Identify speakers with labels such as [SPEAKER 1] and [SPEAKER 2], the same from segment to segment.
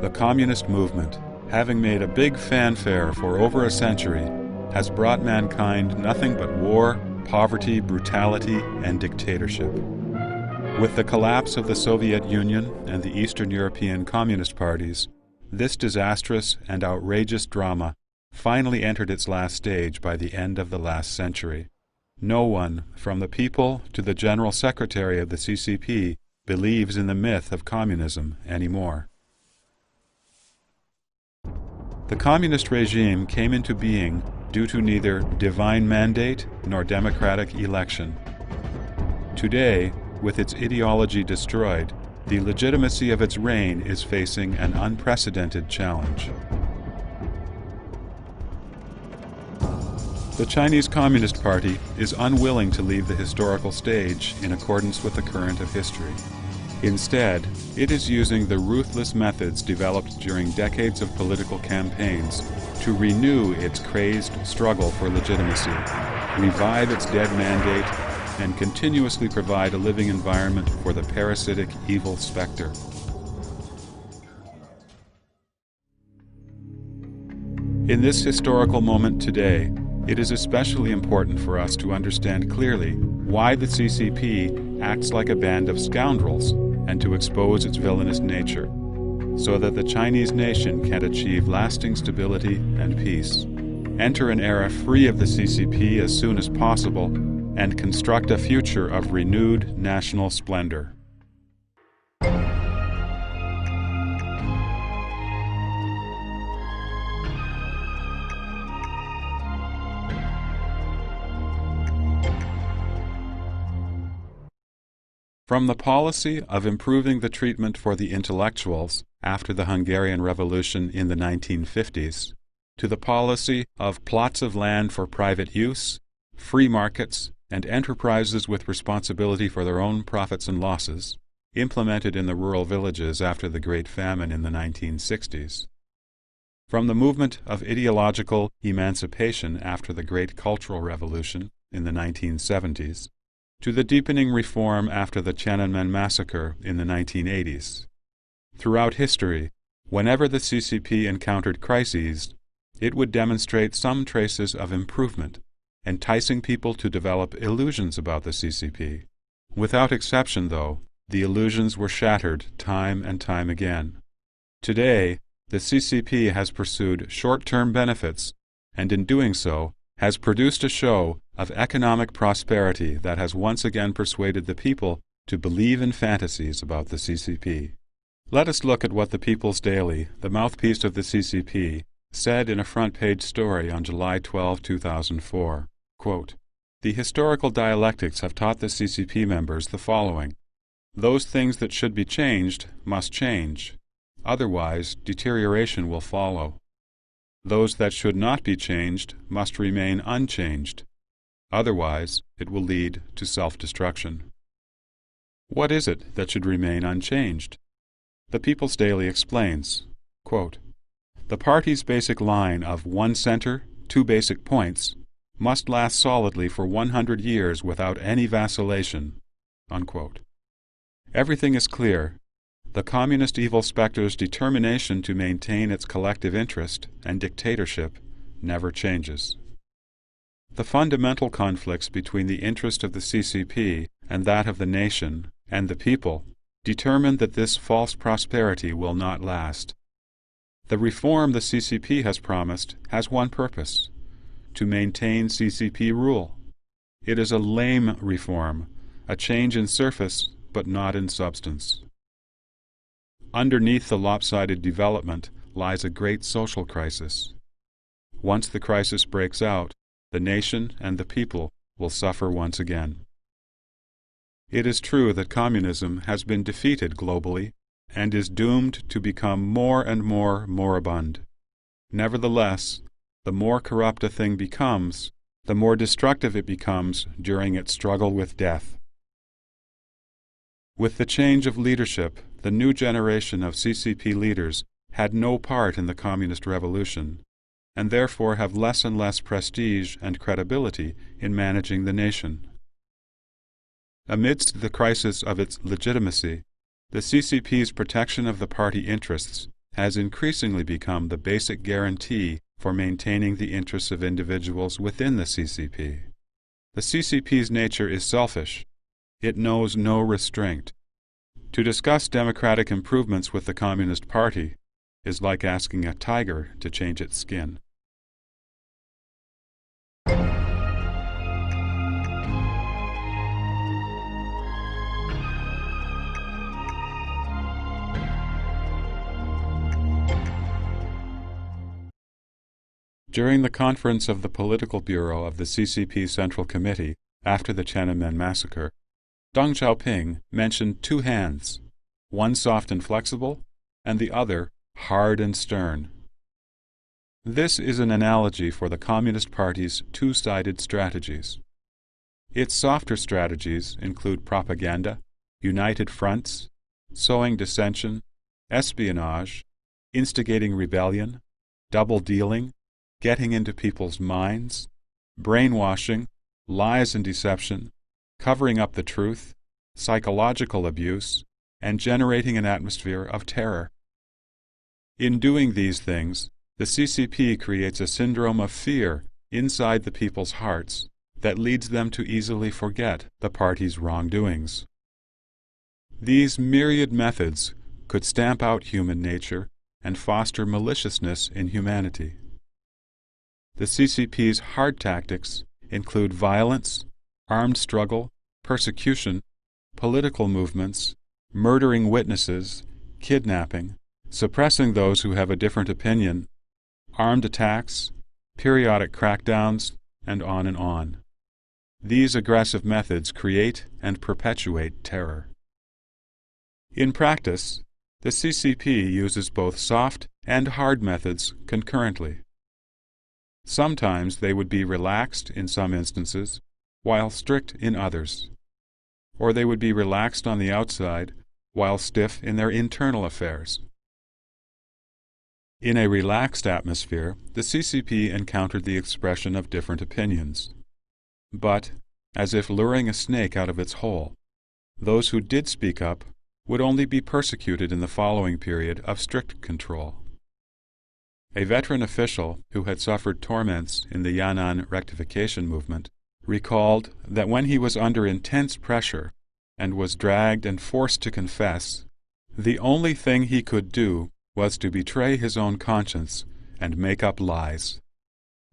[SPEAKER 1] The communist movement, having made a big fanfare for over a century, has brought mankind nothing but war, poverty, brutality, and dictatorship. With the collapse of the Soviet Union and the Eastern European Communist parties, this disastrous and outrageous drama finally entered its last stage by the end of the last century. No one, from the people to the General Secretary of the CCP, believes in the myth of communism anymore. The communist regime came into being due to neither divine mandate nor democratic election. Today, with its ideology destroyed, the legitimacy of its reign is facing an unprecedented challenge. The Chinese Communist Party is unwilling to leave the historical stage in accordance with the current of history. Instead, it is using the ruthless methods developed during decades of political campaigns to renew its crazed struggle for legitimacy, revive its dead mandate, and continuously provide a living environment for the parasitic evil specter. In this historical moment today, it is especially important for us to understand clearly why the CCP acts like a band of scoundrels and to expose its villainous nature, so that the Chinese nation can achieve lasting stability and peace, enter an era free of the CCP as soon as possible, and construct a future of renewed national splendor. From the policy of improving the treatment for the intellectuals after the Hungarian Revolution in the 1950s, to the policy of plots of land for private use, free markets, and enterprises with responsibility for their own profits and losses, implemented in the rural villages after the Great Famine in the 1960s. From the movement of ideological emancipation after the Great Cultural Revolution in the 1970s, to the deepening reform after the Tiananmen massacre in the 1980s. Throughout history, whenever the CCP encountered crises, it would demonstrate some traces of improvement, enticing people to develop illusions about the CCP. Without exception, though, the illusions were shattered time and time again. Today, the CCP has pursued short-term benefits, and in doing so, has produced a show of economic prosperity that has once again persuaded the people to believe in fantasies about the CCP. Let us look at what the People's Daily, the mouthpiece of the CCP, said in a front-page story on July 12, 2004. Quote, "The historical dialectics have taught the CCP members the following. Those things that should be changed must change. Otherwise, deterioration will follow. Those that should not be changed must remain unchanged. Otherwise, it will lead to self-destruction." What is it that should remain unchanged? The People's Daily explains, quote, "The party's basic line of one center, two basic points must last solidly for 100 years without any vacillation." Unquote. Everything is clear. The communist evil specter's determination to maintain its collective interest and dictatorship never changes. The fundamental conflicts between the interest of the CCP and that of the nation and the people determine that this false prosperity will not last. The reform the CCP has promised has one purpose: to maintain CCP rule. It is a lame reform, a change in surface but not in substance. Underneath the lopsided development lies a great social crisis. Once the crisis breaks out, the nation and the people will suffer once again. It is true that communism has been defeated globally and is doomed to become more and more moribund. Nevertheless, the more corrupt a thing becomes, the more destructive it becomes during its struggle with death. With the change of leadership, the new generation of CCP leaders had no part in the communist revolution, and therefore have less and less prestige and credibility in managing the nation. Amidst the crisis of its legitimacy, the CCP's protection of the party interests has increasingly become the basic guarantee for maintaining the interests of individuals within the CCP. The CCP's nature is selfish. It knows no restraint. To discuss democratic improvements with the Communist Party is like asking a tiger to change its skin. During the conference of the Political Bureau of the CCP Central Committee after the Tiananmen massacre, Deng Xiaoping mentioned two hands, one soft and flexible, and the other hard and stern. This is an analogy for the Communist Party's two-sided strategies. Its softer strategies include propaganda, united fronts, sowing dissension, espionage, instigating rebellion, double-dealing, getting into people's minds, brainwashing, lies and deception, covering up the truth, psychological abuse, and generating an atmosphere of terror. In doing these things, the CCP creates a syndrome of fear inside the people's hearts that leads them to easily forget the party's wrongdoings. These myriad methods could stamp out human nature and foster maliciousness in humanity. The CCP's hard tactics include violence, armed struggle, persecution, political movements, murdering witnesses, kidnapping, suppressing those who have a different opinion, armed attacks, periodic crackdowns, and on and on. These aggressive methods create and perpetuate terror. In practice, the CCP uses both soft and hard methods concurrently. Sometimes they would be relaxed in some instances, while strict in others. Or they would be relaxed on the outside, while stiff in their internal affairs. In a relaxed atmosphere, the CCP encountered the expression of different opinions. But, as if luring a snake out of its hole, those who did speak up would only be persecuted in the following period of strict control. A veteran official who had suffered torments in the Yan'an rectification movement recalled that when he was under intense pressure and was dragged and forced to confess, the only thing he could do was to betray his own conscience and make up lies.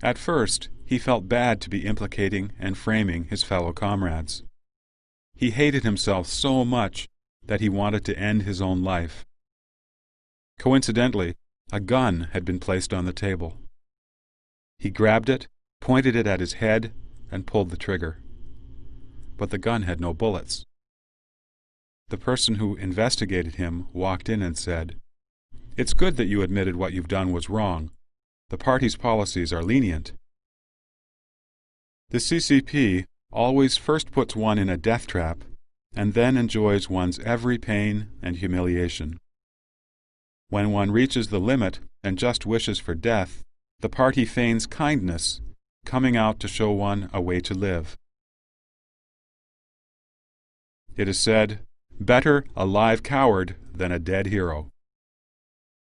[SPEAKER 1] At first, he felt bad to be implicating and framing his fellow comrades. He hated himself so much that he wanted to end his own life. Coincidentally, a gun had been placed on the table. He grabbed it, pointed it at his head, and pulled the trigger. But the gun had no bullets. The person who investigated him walked in and said, "It's good that you admitted what you've done was wrong. The party's policies are lenient." The CCP always first puts one in a death trap and then enjoys one's every pain and humiliation. When one reaches the limit and just wishes for death, the party feigns kindness, coming out to show one a way to live. It is said, "Better a live coward than a dead hero."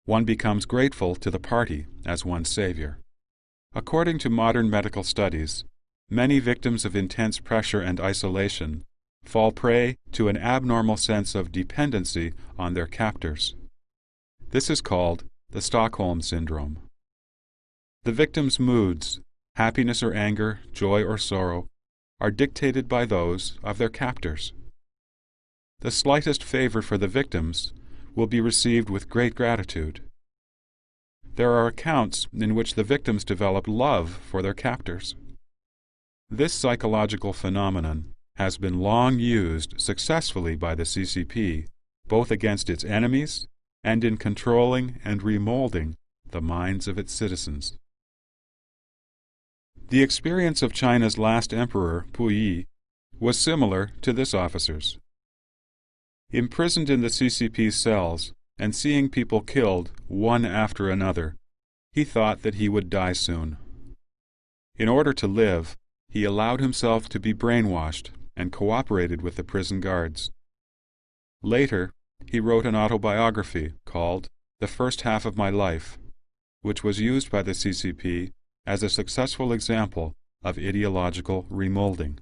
[SPEAKER 1] One becomes grateful to the party as one's savior. According to modern medical studies, many victims of intense pressure and isolation fall prey to an abnormal sense of dependency on their captors. This is called the Stockholm Syndrome. The victim's moods, happiness or anger, joy or sorrow, are dictated by those of their captors. The slightest favor for the victims will be received with great gratitude. There are accounts in which the victims develop love for their captors. This psychological phenomenon has been long used successfully by the CCP, both against its enemies and in controlling and remolding the minds of its citizens. The experience of China's last emperor, Puyi, was similar to this officer's. Imprisoned in the CCP cells and seeing people killed one after another, he thought that he would die soon. In order to live, he allowed himself to be brainwashed and cooperated with the prison guards. Later, he wrote an autobiography called the first half of my life, which was used by the CCP as a successful example of ideological remolding.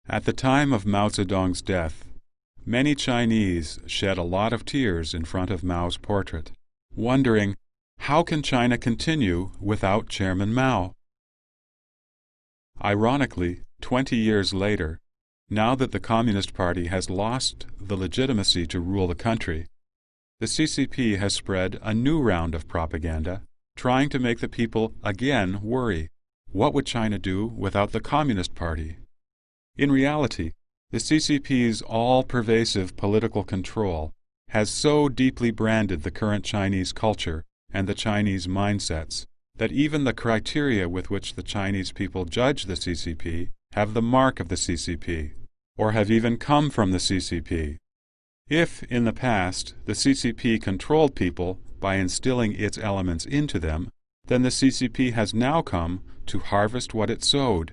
[SPEAKER 1] At the time of Mao Zedong's death, many Chinese shed a lot of tears in front of Mao's portrait, wondering, how can China continue without Chairman Mao? Ironically, 20 years later, now that the Communist Party has lost the legitimacy to rule the country, the CCP has spread a new round of propaganda, trying to make the people again worry. What would China do without the Communist Party? In reality, the CCP's all-pervasive political control has so deeply branded the current Chinese culture and the Chinese mindsets that even the criteria with which the Chinese people judge the CCP have the mark of the CCP, or have even come from the CCP. If, in the past, the CCP controlled people by instilling its elements into them, then the CCP has now come to harvest what it sowed.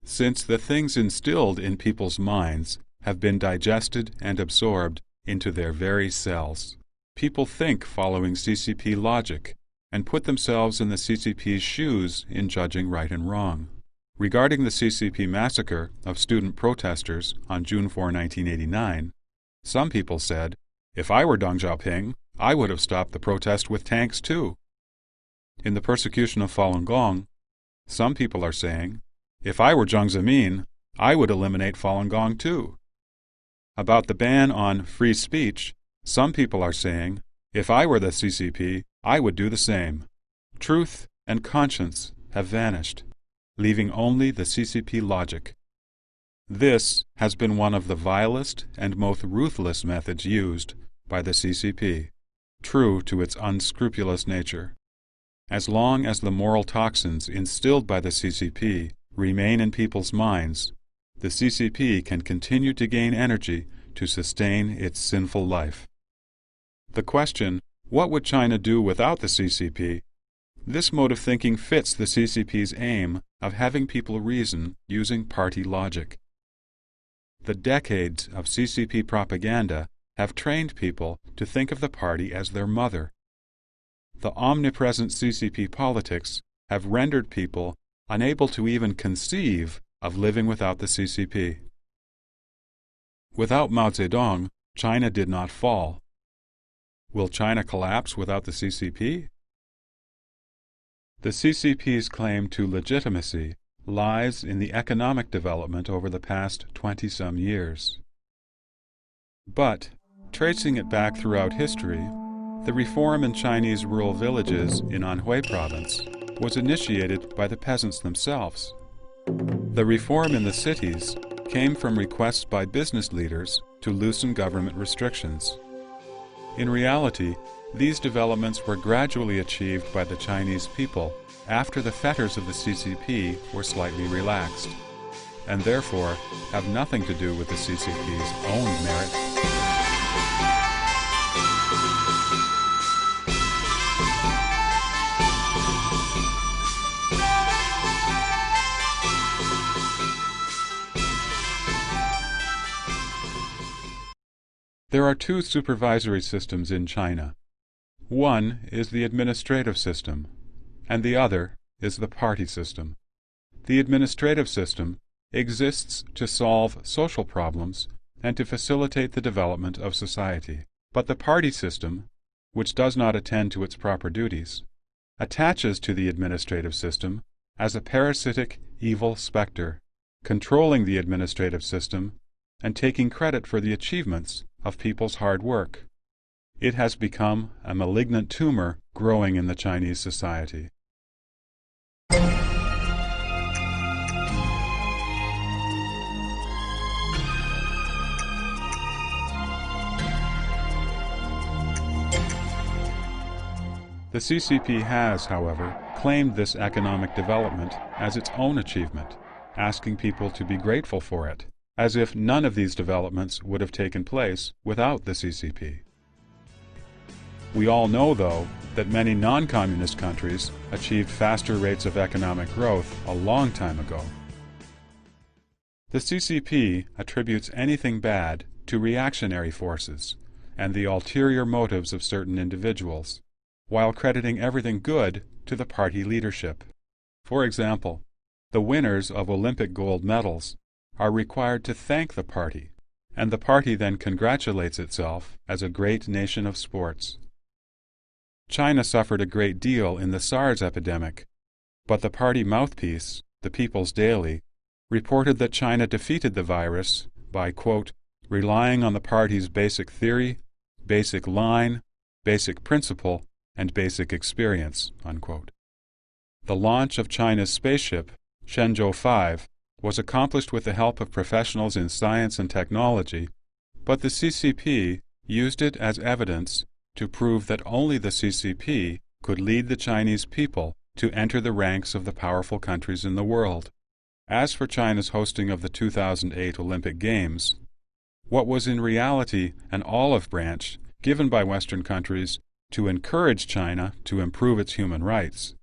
[SPEAKER 1] Since the things instilled in people's minds have been digested and absorbed into their very cells, people think following CCP logic and put themselves in the CCP's shoes in judging right and wrong. Regarding the CCP massacre of student protesters on June 4, 1989, some people said, if I were Deng Xiaoping, I would have stopped the protest with tanks too. In the persecution of Falun Gong, some people are saying, if I were Jiang Zemin, I would eliminate Falun Gong too. About the ban on free speech, some people are saying, if I were the CCP, I would do the same. Truth and conscience have vanished, leaving only the CCP logic. This has been one of the vilest and most ruthless methods used by the CCP, true to its unscrupulous nature. As long as the moral toxins instilled by the CCP remain in people's minds, the CCP can continue to gain energy to sustain its sinful life. The question, what would China do without the CCP? This mode of thinking fits the CCP's aim of having people reason using party logic. The decades of CCP propaganda have trained people to think of the party as their mother. The omnipresent CCP politics have rendered people unable to even conceive of living without the CCP. Without Mao Zedong, China did not fall. Will China collapse without the CCP? The CCP's claim to legitimacy lies in the economic development over the past 20-some years. But, tracing it back throughout history, the reform in Chinese rural villages in Anhui province was initiated by the peasants themselves. The reform in the cities came from requests by business leaders to loosen government restrictions. In reality, these developments were gradually achieved by the Chinese people after the fetters of the CCP were slightly relaxed, and therefore have nothing to do with the CCP's own merit. There are two supervisory systems in China. One is the administrative system, and the other is the party system. The administrative system exists to solve social problems and to facilitate the development of society. But the party system, which does not attend to its proper duties, attaches to the administrative system as a parasitic evil specter, controlling the administrative system and taking credit for the achievements of people's hard work. It has become a malignant tumor growing in the Chinese society. The CCP has, however, claimed this economic development as its own achievement, asking people to be grateful for it. as if none of these developments would have taken place without the CCP. We all know, though, that many non-communist countries achieved faster rates of economic growth a long time ago. The CCP attributes anything bad to reactionary forces and the ulterior motives of certain individuals, while crediting everything good to the party leadership. For example, the winners of Olympic gold medals are required to thank the party, and the party then congratulates itself as a great nation of sports. China suffered a great deal in the SARS epidemic, but the party mouthpiece, the People's Daily, reported that China defeated the virus by, quote, relying on the party's basic theory, basic line, basic principle, and basic experience, unquote. The launch of China's spaceship, Shenzhou 5, was accomplished with the help of professionals in science and technology, but the CCP used it as evidence to prove that only the CCP could lead the Chinese people to enter the ranks of the powerful countries in the world. As for China's hosting of the 2008 Olympic Games, what was in reality an olive branch given by Western countries to encourage China to improve its human rights,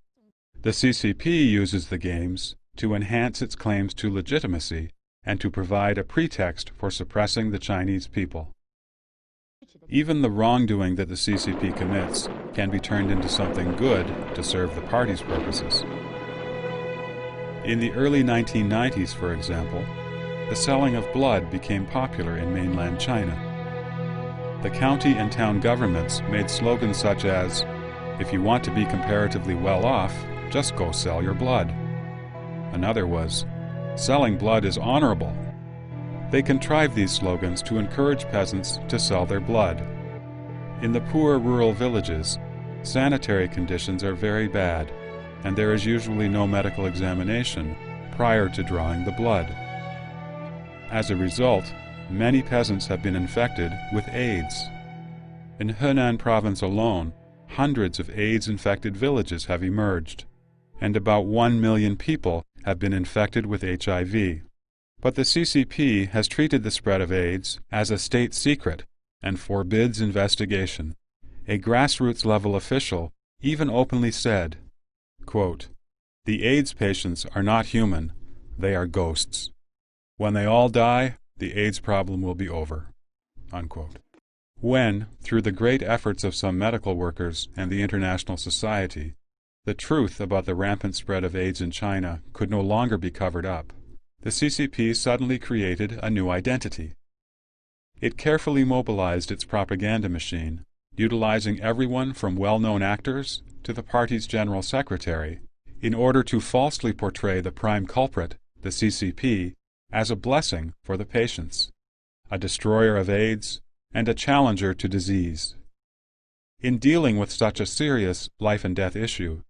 [SPEAKER 1] the CCP uses the Games to enhance its claims to legitimacy and to provide a pretext for suppressing the Chinese people. Even the wrongdoing that the CCP commits can be turned into something good to serve the party's purposes. In the early 1990s, for example, the selling of blood became popular in mainland China. The county and town governments made slogans such as, "If you want to be comparatively well off, just go sell your blood." Another was, "Selling blood is honorable." They contrived these slogans to encourage peasants to sell their blood. In the poor rural villages, sanitary conditions are very bad, and there is usually no medical examination prior to drawing the blood. As a result, many peasants have been infected with AIDS. In Henan province alone, hundreds of AIDS-infected villages have emerged, and about 1 million people have been infected with HIV. But the CCP has treated the spread of AIDS as a state secret and forbids investigation. A grassroots-level official even openly said, quote, "The AIDS patients are not human, they are ghosts. When they all die, the AIDS problem will be over." Unquote. When, through the great efforts of some medical workers and the international society, the truth about the rampant spread of AIDS in China could no longer be covered up, the CCP suddenly created a new identity. It carefully mobilized its propaganda machine, utilizing everyone from well-known actors to the party's general secretary, in order to falsely portray the prime culprit, the CCP, as a blessing for the patients, a destroyer of AIDS, and a challenger to disease. In dealing with such a serious life-and-death issue,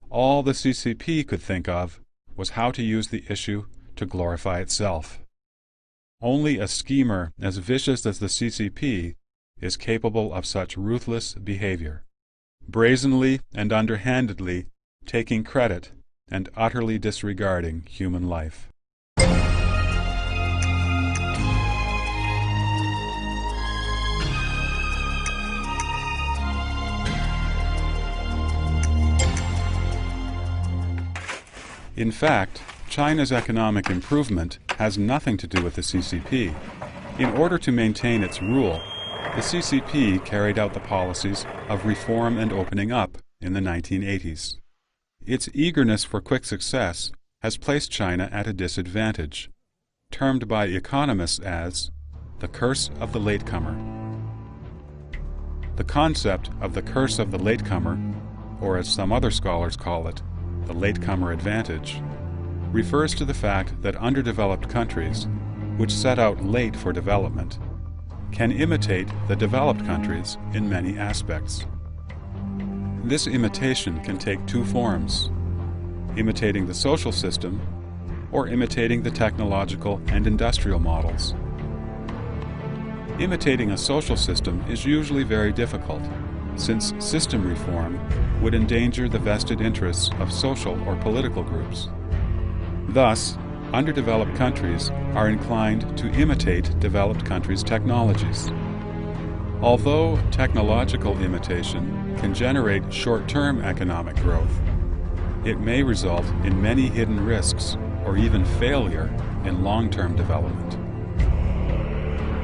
[SPEAKER 1] all the CCP could think of was how to use the issue to glorify itself. Only a schemer as vicious as the CCP is capable of such ruthless behavior, brazenly and underhandedly taking credit and utterly disregarding human life. In fact, China's economic improvement has nothing to do with the CCP. In order to maintain its rule, the CCP carried out the policies of reform and opening up in the 1980s. Its eagerness for quick success has placed China at a disadvantage, termed by economists as the curse of the latecomer. The concept of the curse of the latecomer, or as some other scholars call it, the latecomer advantage, refers to the fact that underdeveloped countries, which set out late for development, can imitate the developed countries in many aspects. This imitation can take two forms: imitating the social system or imitating the technological and industrial models. Imitating a social system is usually very difficult, since system reform would endanger the vested interests of social or political groups. Thus, underdeveloped countries are inclined to imitate developed countries' technologies. Although technological imitation can generate short-term economic growth, it may result in many hidden risks or even failure in long-term development.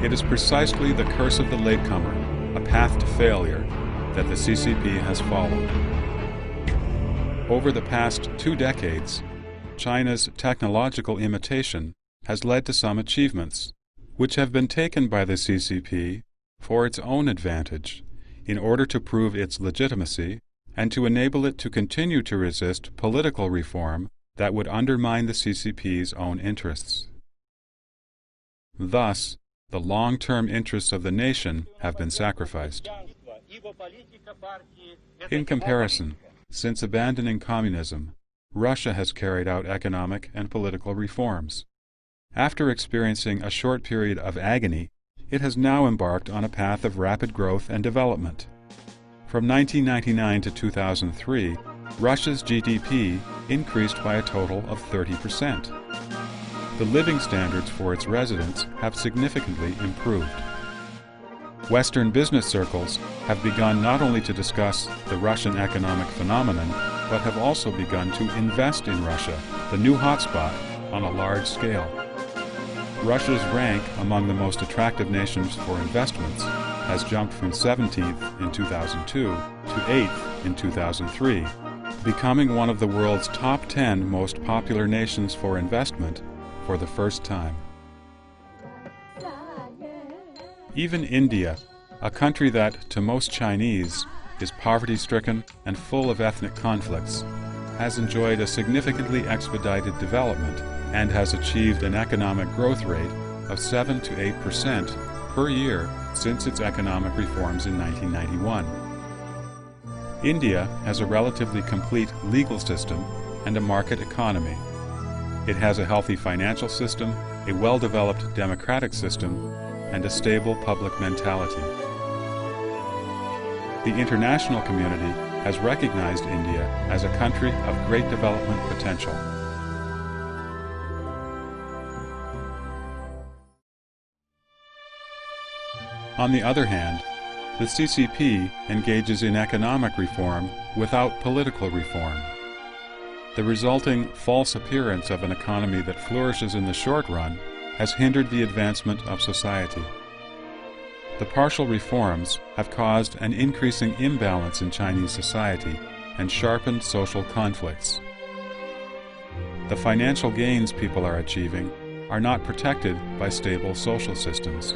[SPEAKER 1] It is precisely the curse of the latecomer, a path to failure, that the CCP has followed. Over the past 2 decades, China's technological imitation has led to some achievements, which have been taken by the CCP for its own advantage, in order to prove its legitimacy and to enable it to continue to resist political reform that would undermine the CCP's own interests. Thus, the long-term interests of the nation have been sacrificed. In comparison, since abandoning communism, Russia has carried out economic and political reforms. After experiencing a short period of agony, it has now embarked on a path of rapid growth and development. From 1999 to 2003, Russia's GDP increased by a total of 30%. The living standards for its residents have significantly improved. Western business circles have begun not only to discuss the Russian economic phenomenon, but have also begun to invest in Russia, the new hotspot, on a large scale. Russia's rank among the most attractive nations for investments has jumped from 17th in 2002 to 8th in 2003, becoming one of the world's top 10 most popular nations for investment for the first time. Even India, a country that, to most Chinese, is poverty-stricken and full of ethnic conflicts, has enjoyed a significantly expedited development and has achieved an economic growth rate of 7 to 8% per year since its economic reforms in 1991. India has a relatively complete legal system and a market economy. It has a healthy financial system, a well-developed democratic system, and a stable public mentality. The international community has recognized India as a country of great development potential. On the other hand, the CCP engages in economic reform without political reform. The resulting false appearance of an economy that flourishes in the short run has hindered the advancement of society. The partial reforms have caused an increasing imbalance in Chinese society and sharpened social conflicts. The financial gains people are achieving are not protected by stable social systems.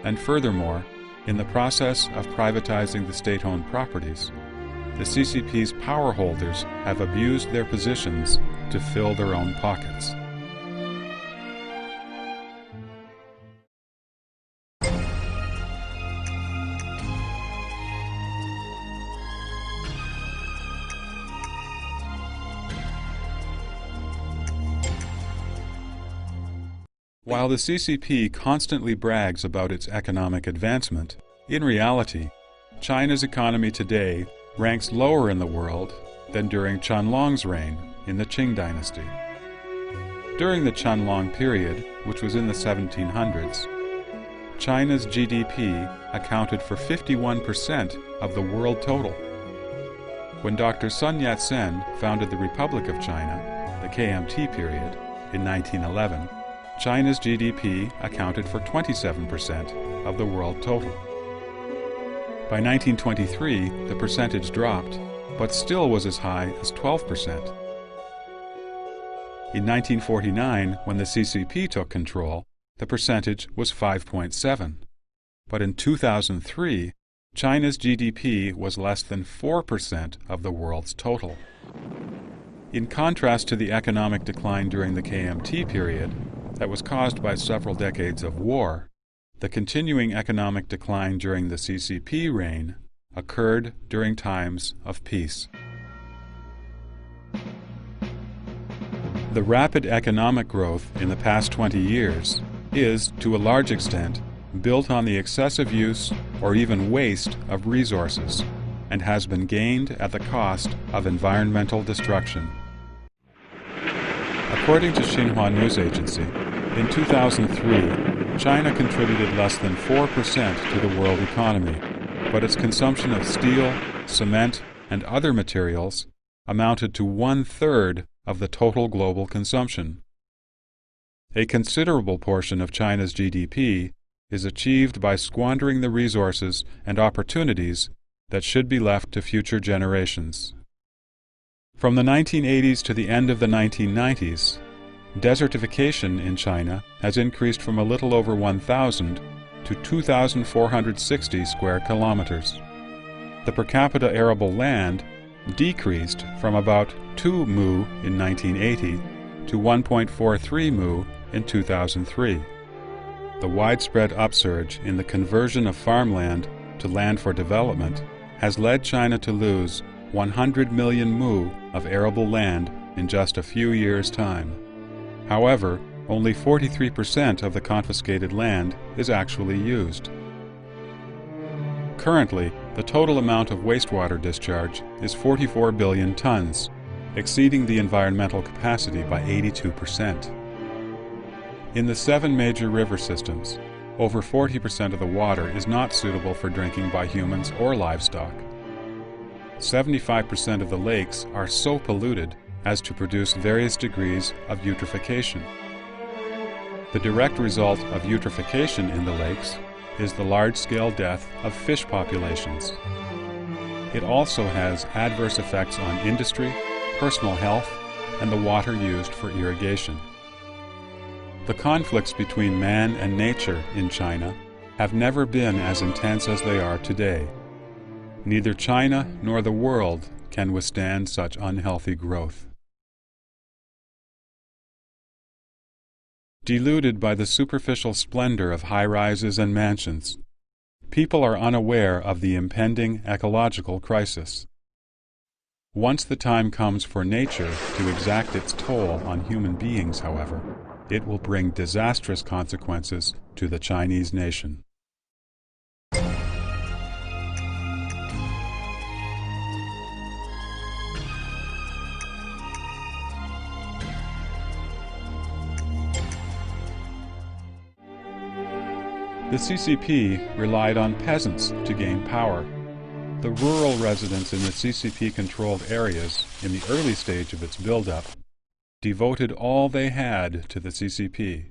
[SPEAKER 1] And furthermore, in the process of privatizing the state-owned properties, the CCP's power holders have abused their positions to fill their own pockets. While the CCP constantly brags about its economic advancement, in reality, China's economy today ranks lower in the world than during Qianlong's reign in the Qing dynasty. During the Qianlong period, which was in the 1700s, China's GDP accounted for 51% of the world total. When Dr. Sun Yat-sen founded the Republic of China, the KMT period, in 1911, China's GDP accounted for 27% of the world total. By 1923, the percentage dropped, but still was as high as 12%. In 1949, when the CCP took control, the percentage was 5.7%. But in 2003, China's GDP was less than 4% of the world's total. In contrast to the economic decline during the KMT period, that was caused by several decades of war, the continuing economic decline during the CCP reign occurred during times of peace. The rapid economic growth in the past 20 years is, to a large extent, built on the excessive use or even waste of resources, and has been gained at the cost of environmental destruction. According to Xinhua News Agency, in 2003, China contributed less than 4% to the world economy, but its consumption of steel, cement, and other materials amounted to 1/3 of the total global consumption. A considerable portion of China's GDP is achieved by squandering the resources and opportunities that should be left to future generations. From the 1980s to the end of the 1990s, desertification in China has increased from a little over 1,000 to 2,460 square kilometers. The per capita arable land decreased from about 2 mu in 1980 to 1.43 mu in 2003. The widespread upsurge in the conversion of farmland to land for development has led China to lose 100 million mu of arable land in just a few years' time. However, only 43% of the confiscated land is actually used. Currently, the total amount of wastewater discharge is 44 billion tons, exceeding the environmental capacity by 82%. In the 7 major river systems, over 40% of the water is not suitable for drinking by humans or livestock. 75% of the lakes are so polluted as to produce various degrees of eutrophication. The direct result of eutrophication in the lakes is the large-scale death of fish populations. It also has adverse effects on industry, personal health, and the water used for irrigation. The conflicts between man and nature in China have never been as intense as they are today. Neither China nor the world can withstand such unhealthy growth. Deluded by the superficial splendor of high-rises and mansions, people are unaware of the impending ecological crisis. Once the time comes for nature to exact its toll on human beings, however, it will bring disastrous consequences to the Chinese nation. The CCP relied on peasants to gain power. The rural residents in the CCP-controlled areas, in the early stage of its build-up, devoted all they had to the CCP.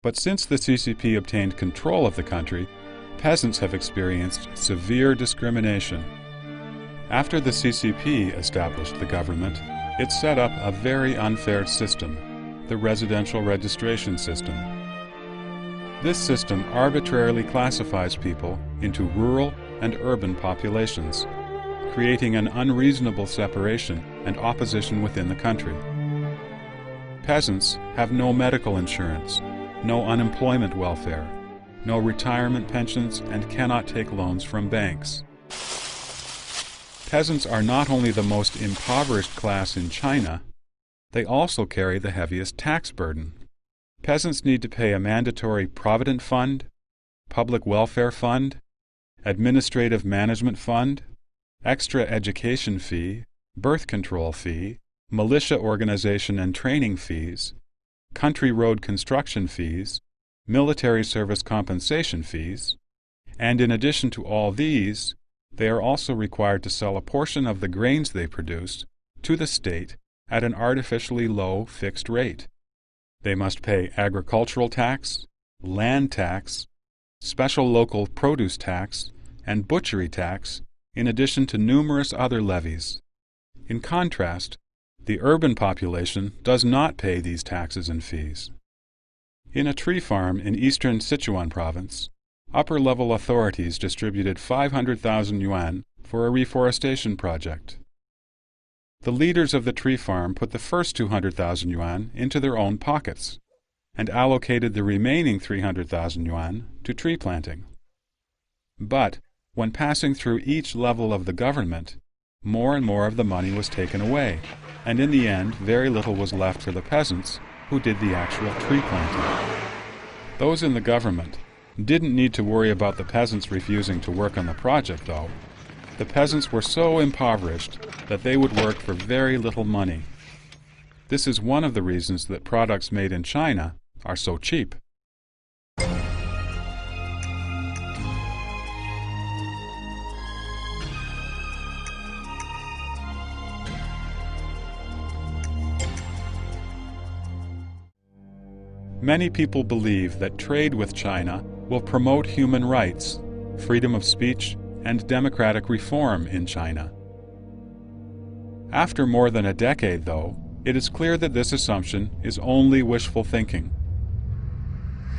[SPEAKER 1] But since the CCP obtained control of the country, peasants have experienced severe discrimination. After the CCP established the government, it set up a very unfair system, the residential registration system. This system arbitrarily classifies people into rural and urban populations, creating an unreasonable separation and opposition within the country. Peasants have no medical insurance, no unemployment welfare, no retirement pensions, and cannot take loans from banks. Peasants are not only the most impoverished class in China, they also carry the heaviest tax burden. Peasants need to pay a mandatory Provident Fund, Public Welfare Fund, Administrative Management Fund, Extra Education Fee, Birth Control Fee, Militia Organization and Training Fees, Country Road Construction Fees, Military Service Compensation Fees, and in addition to all these, they are also required to sell a portion of the grains they produce to the state at an artificially low fixed rate. They must pay agricultural tax, land tax, special local produce tax, and butchery tax, in addition to numerous other levies. In contrast, the urban population does not pay these taxes and fees. In a tree farm in eastern Sichuan province, upper-level authorities distributed 500,000 yuan for a reforestation project. The leaders of the tree farm put the first 200,000 yuan into their own pockets and allocated the remaining 300,000 yuan to tree planting. But when passing through each level of the government, more and more of the money was taken away, and in the end very little was left for the peasants who did the actual tree planting. Those in the government didn't need to worry about the peasants refusing to work on the project, though. The peasants were so impoverished that they would work for very little money. This is one of the reasons that products made in China are so cheap. Many people believe that trade with China will promote human rights, freedom of speech, and democratic reform in China. After more than a decade, though, it is clear that this assumption is only wishful thinking.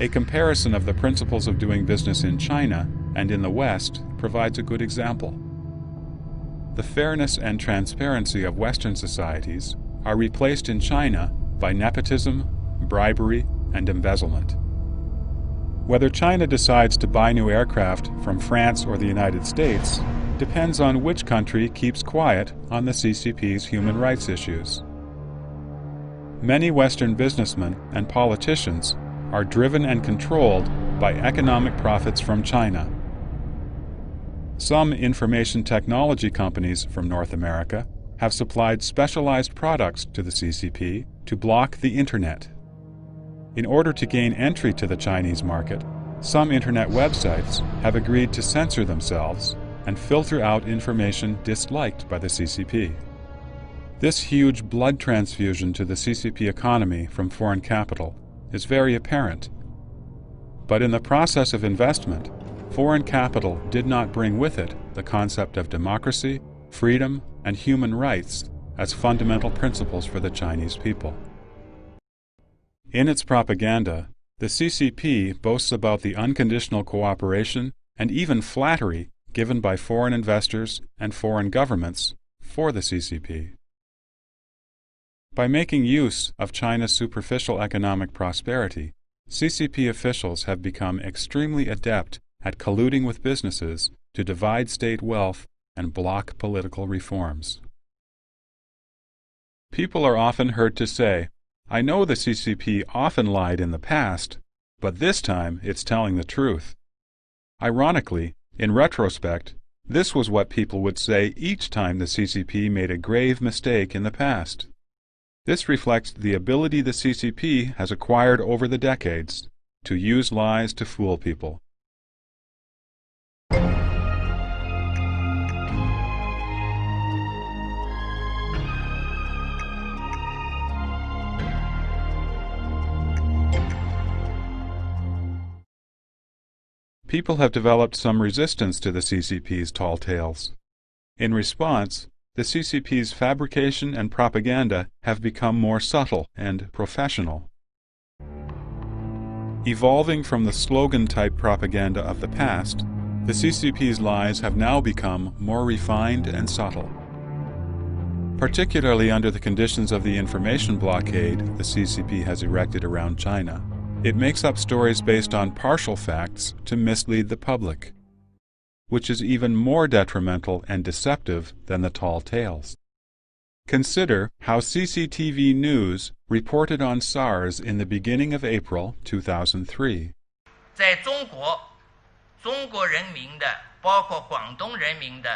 [SPEAKER 1] A comparison of the principles of doing business in China and in the West provides a good example. The fairness and transparency of Western societies are replaced in China by nepotism, bribery, and embezzlement. Whether China decides to buy new aircraft from France or the United States depends on which country keeps quiet on the CCP's human rights issues. Many Western businessmen and politicians are driven and controlled by economic profits from China. Some information technology companies from North America have supplied specialized products to the CCP to block the Internet. In order to gain entry to the Chinese market, some Internet websites have agreed to censor themselves and filter out information disliked by the CCP. This huge blood transfusion to the CCP economy from foreign capital is very apparent. But in the process of investment, foreign capital did not bring with it the concept of democracy, freedom, and human rights as fundamental principles for the Chinese people. In its propaganda, the CCP boasts about the unconditional cooperation and even flattery given by foreign investors and foreign governments for the CCP. By making use of China's superficial economic prosperity, CCP officials have become extremely adept at colluding with businesses to divide state wealth and block political reforms. People are often heard to say, "I know the CCP often lied in the past, but this time it's telling the truth." Ironically, in retrospect, this was what people would say each time the CCP made a grave mistake in the past. This reflects the ability the CCP has acquired over the decades to use lies to fool people. People have developed some resistance to the CCP's tall tales. In response, the CCP's fabrication and propaganda have become more subtle and professional. Evolving from the slogan-type propaganda of the past, the CCP's lies have now become more refined and subtle. Particularly under the conditions of the information blockade the CCP has erected around China, it makes up stories based on partial facts to mislead the public, which is even more detrimental and deceptive than the tall tales. Consider how CCTV News reported on SARS in the beginning of April 2003.
[SPEAKER 2] 在中国，中国人民的，包括广东人民的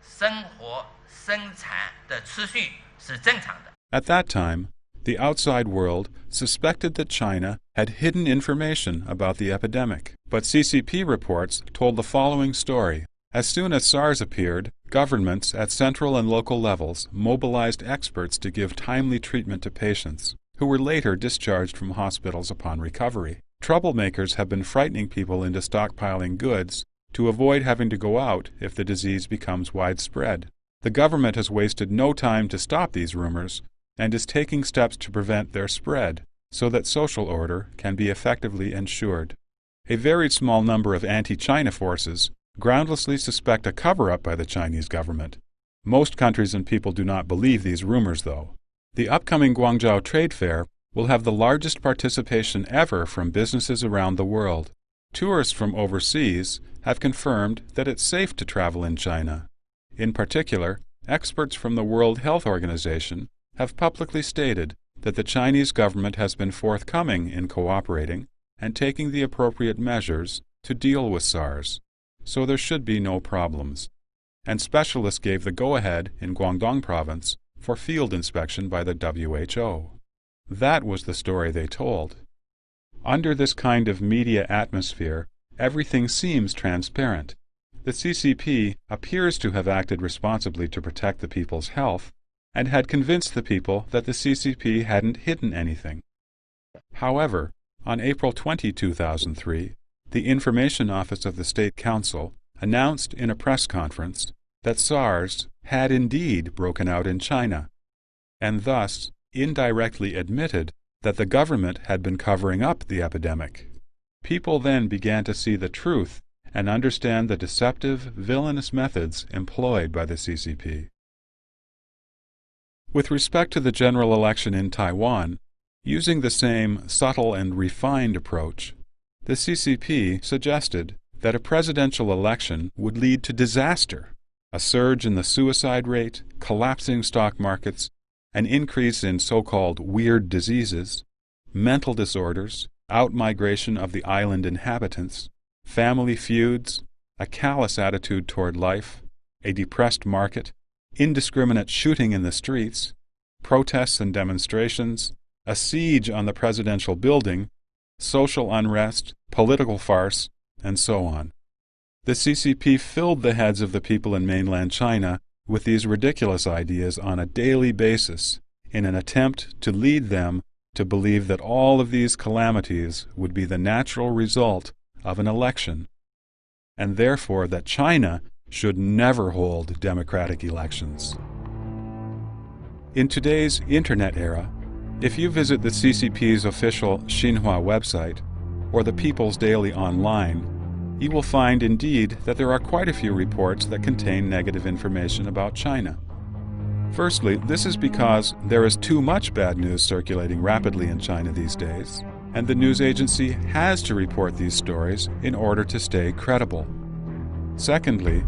[SPEAKER 2] 生活生产的秩序是正常的。
[SPEAKER 1] At that time, the outside world suspected that China had hidden information about the epidemic. But CCP reports told the following story. As soon as SARS appeared, governments at central and local levels mobilized experts to give timely treatment to patients, who were later discharged from hospitals upon recovery. Troublemakers have been frightening people into stockpiling goods to avoid having to go out if the disease becomes widespread. The government has wasted no time to stop these rumors and is taking steps to prevent their spread so that social order can be effectively ensured. A very small number of anti-China forces groundlessly suspect a cover-up by the Chinese government. Most countries and people do not believe these rumors, though. The upcoming Guangzhou Trade Fair will have the largest participation ever from businesses around the world. Tourists from overseas have confirmed that it's safe to travel in China. In particular, experts from the World Health Organization have publicly stated that the Chinese government has been forthcoming in cooperating and taking the appropriate measures to deal with SARS, so there should be no problems. And specialists gave the go-ahead in Guangdong province for field inspection by the WHO. That was the story they told. Under this kind of media atmosphere, everything seems transparent. The CCP appears to have acted responsibly to protect the people's health, and had convinced the people that the CCP hadn't hidden anything. However, on April 20, 2003, the Information Office of the State Council announced in a press conference that SARS had indeed broken out in China, and thus indirectly admitted that the government had been covering up the epidemic. People then began to see the truth and understand the deceptive, villainous methods employed by the CCP. With respect to the general election in Taiwan, using the same subtle and refined approach, the CCP suggested that a presidential election would lead to disaster, a surge in the suicide rate, collapsing stock markets, an increase in so-called weird diseases, mental disorders, outmigration of the island inhabitants, family feuds, a callous attitude toward life, a depressed market, indiscriminate shooting in the streets, protests and demonstrations, a siege on the presidential building, social unrest, political farce, and so on. The CCP filled the heads of the people in mainland China with these ridiculous ideas on a daily basis in an attempt to lead them to believe that all of these calamities would be the natural result of an election, and therefore that China should never hold democratic elections. In today's Internet era, if you visit the CCP's official Xinhua website or the People's Daily online, you will find indeed that there are quite a few reports that contain negative information about China. Firstly, this is because there is too much bad news circulating rapidly in China these days, and the news agency has to report these stories in order to stay credible. Secondly,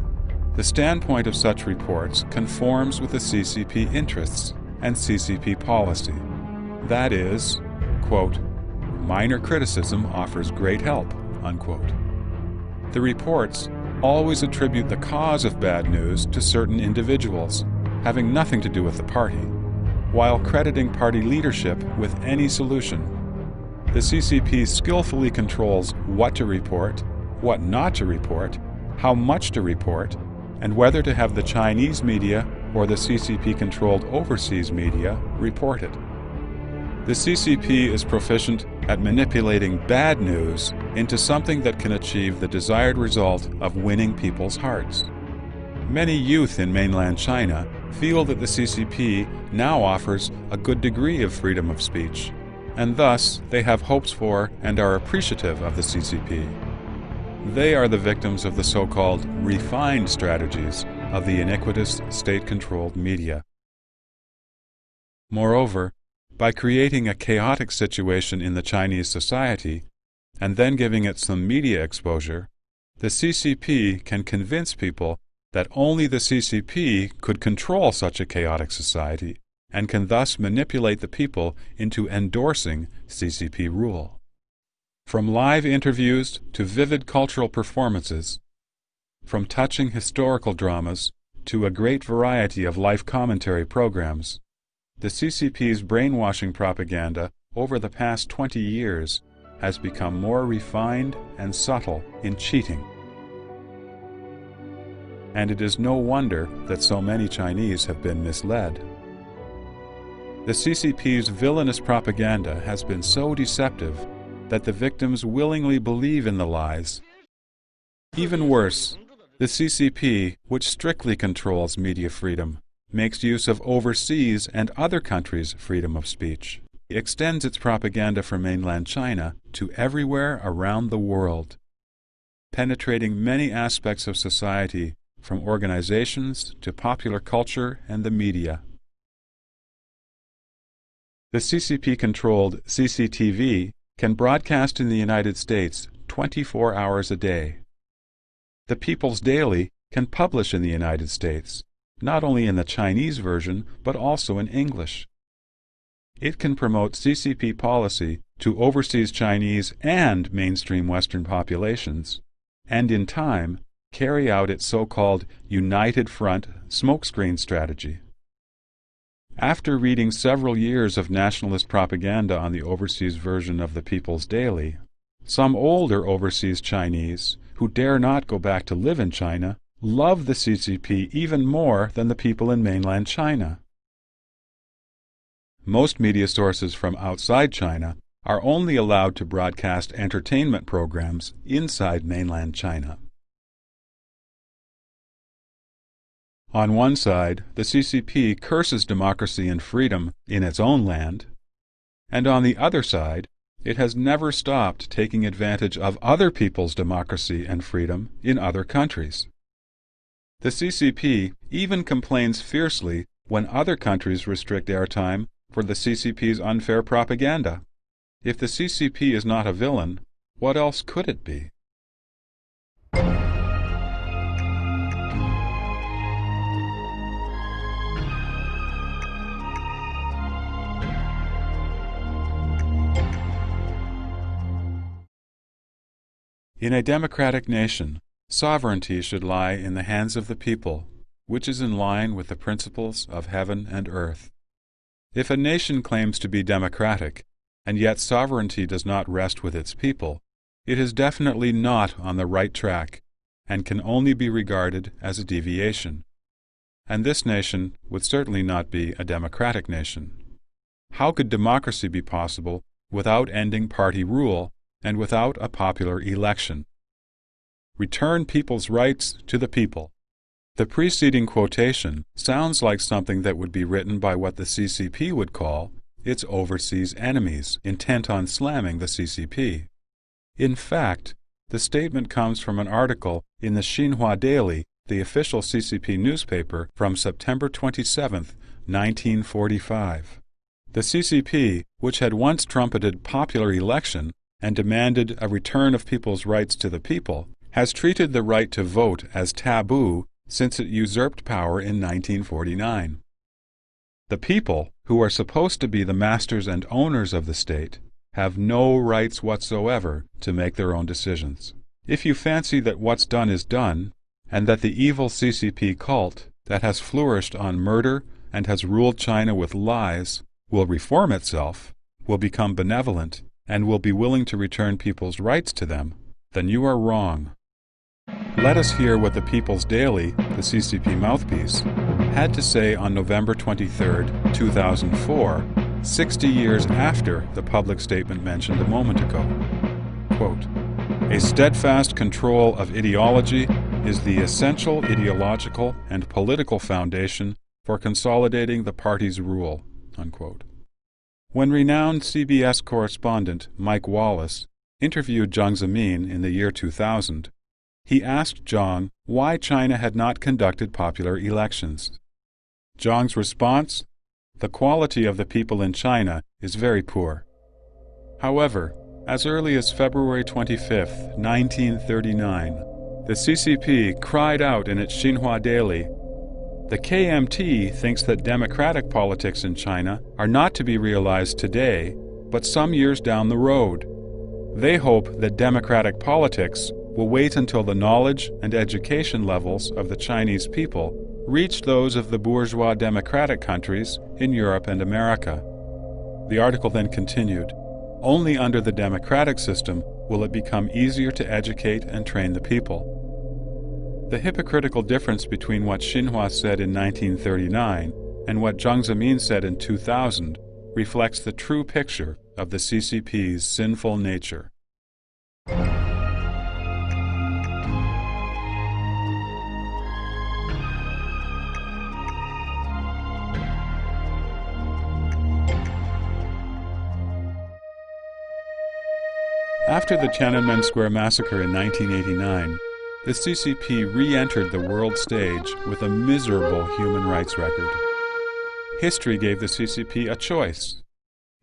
[SPEAKER 1] the standpoint of such reports conforms with the CCP interests and CCP policy. That is, quote, minor criticism offers great help, unquote. The reports always attribute the cause of bad news to certain individuals, having nothing to do with the party, while crediting party leadership with any solution. The CCP skillfully controls what to report, what not to report, how much to report, and whether to have the Chinese media or the CCP-controlled overseas media report it. The CCP is proficient at manipulating bad news into something that can achieve the desired result of winning people's hearts. Many youth in mainland China feel that the CCP now offers a good degree of freedom of speech, and thus they have hopes for and are appreciative of the CCP. They are the victims of the so-called refined strategies of the iniquitous state-controlled media. Moreover, by creating a chaotic situation in the Chinese society, and then giving it some media exposure, the CCP can convince people that only the CCP could control such a chaotic society, and can thus manipulate the people into endorsing CCP rule. From live interviews to vivid cultural performances, from touching historical dramas to a great variety of life commentary programs, the CCP's brainwashing propaganda over the past 20 years has become more refined and subtle in cheating. And it is no wonder that so many Chinese have been misled. The CCP's villainous propaganda has been so deceptive that the victims willingly believe in the lies. Even worse, the CCP, which strictly controls media freedom, makes use of overseas and other countries' freedom of speech. It extends its propaganda for mainland China to everywhere around the world, penetrating many aspects of society, from organizations to popular culture and the media. The CCP-controlled CCTV can broadcast in the United States 24 hours a day. The People's Daily can publish in the United States, not only in the Chinese version, but also in English. It can promote CCP policy to overseas Chinese and mainstream Western populations, and in time, carry out its so-called United Front smokescreen strategy. After reading several years of nationalist propaganda on the overseas version of the People's Daily, some older overseas Chinese, who dare not go back to live in China, love the CCP even more than the people in mainland China. Most media sources from outside China are only allowed to broadcast entertainment programs inside mainland China. On one side, the CCP curses democracy and freedom in its own land, and on the other side, it has never stopped taking advantage of other people's democracy and freedom in other countries. The CCP even complains fiercely when other countries restrict airtime for the CCP's unfair propaganda. If the CCP is not a villain, what else could it be? In a democratic nation, sovereignty should lie in the hands of the people, which is in line with the principles of heaven and earth. If a nation claims to be democratic, and yet sovereignty does not rest with its people, it is definitely not on the right track, and can only be regarded as a deviation. And this nation would certainly not be a democratic nation. How could democracy be possible without ending party rule and without a popular election? Return people's rights to the people. The preceding quotation sounds like something that would be written by what the CCP would call its overseas enemies, intent on slamming the CCP. In fact, the statement comes from an article in the Xinhua Daily, the official CCP newspaper, from September 27, 1945. The CCP, which had once trumpeted popular election and demanded a return of people's rights to the people, has treated the right to vote as taboo since it usurped power in 1949. The people, who are supposed to be the masters and owners of the state, have no rights whatsoever to make their own decisions. If you fancy that what's done is done, and that the evil CCP cult that has flourished on murder and has ruled China with lies will reform itself, will become benevolent, and will be willing to return people's rights to them, then you are wrong. Let us hear what the People's Daily, the CCP mouthpiece, had to say on November 23, 2004, 60 years after the public statement mentioned a moment ago. Quote, "A steadfast control of ideology is the essential ideological and political foundation for consolidating the party's rule." Unquote. When renowned CBS correspondent Mike Wallace interviewed Jiang Zemin in the year 2000, he asked Jiang why China had not conducted popular elections. Jiang's response: "The quality of the people in China is very poor." However, as early as February 25, 1939, the CCP cried out in its Xinhua Daily, "The KMT thinks that democratic politics in China are not to be realized today, but some years down the road. They hope that democratic politics will wait until the knowledge and education levels of the Chinese people reach those of the bourgeois democratic countries in Europe and America." The article then continued, "Only under the democratic system will it become easier to educate and train the people." The hypocritical difference between what Xinhua said in 1939 and what Jiang Zemin said in 2000 reflects the true picture of the CCP's sinful nature. After the Tiananmen Square massacre in 1989, the CCP re-entered the world stage with a miserable human rights record. History gave the CCP a choice.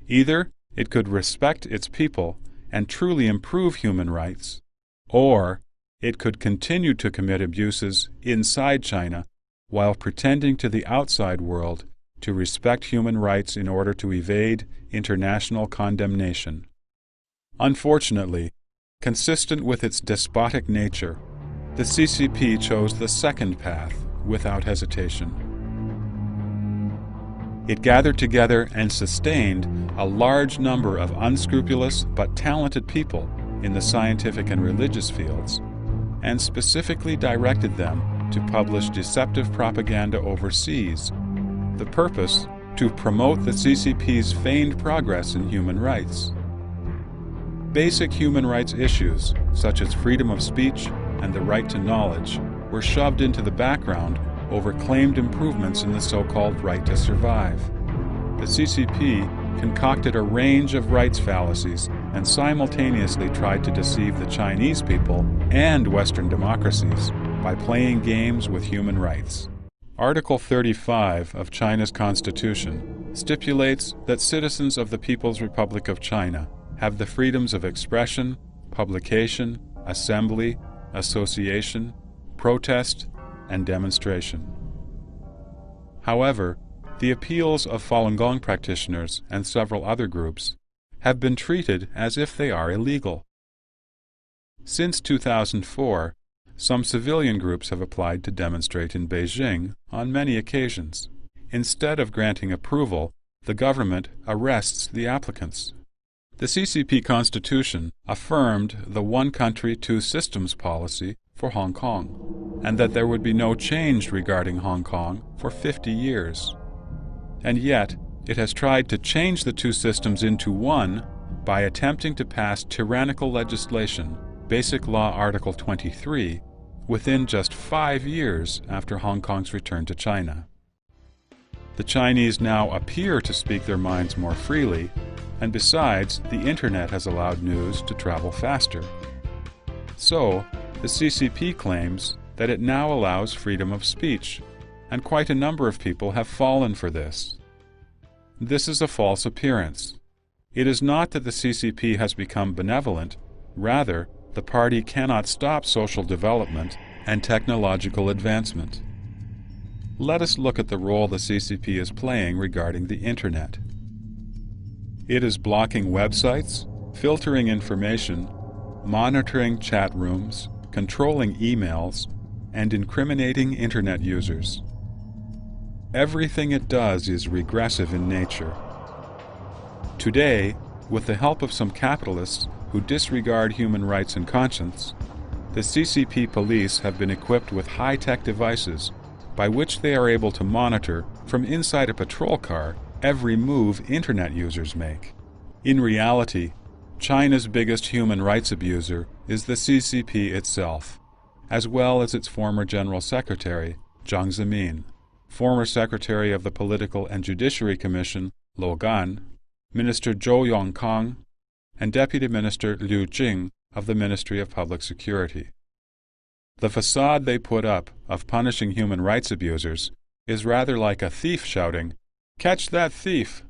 [SPEAKER 1] Either it could respect its people and truly improve human rights, or it could continue to commit abuses inside China while pretending to the outside world to respect human rights in order to evade international condemnation. Unfortunately, consistent with its despotic nature, the CCP chose the second path without hesitation. It gathered together and sustained a large number of unscrupulous but talented people in the scientific and religious fields, and specifically directed them to publish deceptive propaganda overseas. The purpose: to promote the CCP's feigned progress in human rights. Basic human rights issues, such as freedom of speech and the right to knowledge, were shoved into the background over claimed improvements in the so-called right to survive. The CCP concocted a range of rights fallacies and simultaneously tried to deceive the Chinese people and Western democracies by playing games with human rights. Article 35 of China's Constitution stipulates that citizens of the People's Republic of China have the freedoms of expression, publication, assembly, association, protest, and demonstration. However, the appeals of Falun Gong practitioners and several other groups have been treated as if they are illegal. Since 2004, some civilian groups have applied to demonstrate in Beijing on many occasions. Instead of granting approval, the government arrests the applicants. The CCP Constitution affirmed the one country, two systems policy for Hong Kong, and that there would be no change regarding Hong Kong for 50 years. And yet, it has tried to change the two systems into one by attempting to pass tyrannical legislation, Basic Law Article 23, within just 5 years after Hong Kong's return to China. The Chinese now appear to speak their minds more freely, and besides, the Internet has allowed news to travel faster. So, the CCP claims that it now allows freedom of speech, and quite a number of people have fallen for this. This is a false appearance. It is not that the CCP has become benevolent, rather, the party cannot stop social development and technological advancement. Let us look at the role the CCP is playing regarding the Internet. It is blocking websites, filtering information, monitoring chat rooms, controlling emails, and incriminating Internet users. Everything it does is regressive in nature. Today, with the help of some capitalists who disregard human rights and conscience, the CCP police have been equipped with high-tech devices by which they are able to monitor from inside a patrol car every move Internet users make. In reality, China's biggest human rights abuser is the CCP itself, as well as its former General Secretary, Jiang Zemin, former Secretary of the Political and Judiciary Commission, Luo Gan, Minister Zhou Yongkang, and Deputy Minister Liu Jing of the Ministry of Public Security. The facade they put up of punishing human rights abusers is rather like a thief shouting, "Catch that thief!"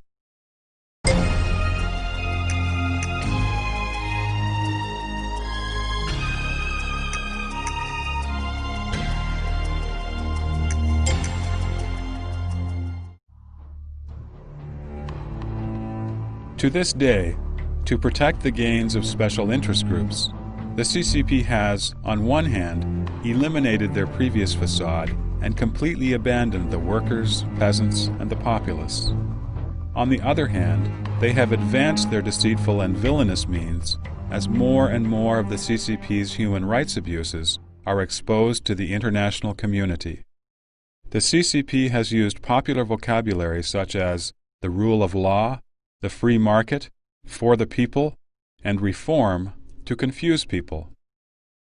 [SPEAKER 1] To this day, to protect the gains of special interest groups, the CCP has, on one hand, eliminated their previous facade and completely abandoned the workers, peasants, and the populace. On the other hand, they have advanced their deceitful and villainous means as more and more of the CCP's human rights abuses are exposed to the international community. The CCP has used popular vocabulary such as the rule of law, the free market, for the people, and reform to confuse people.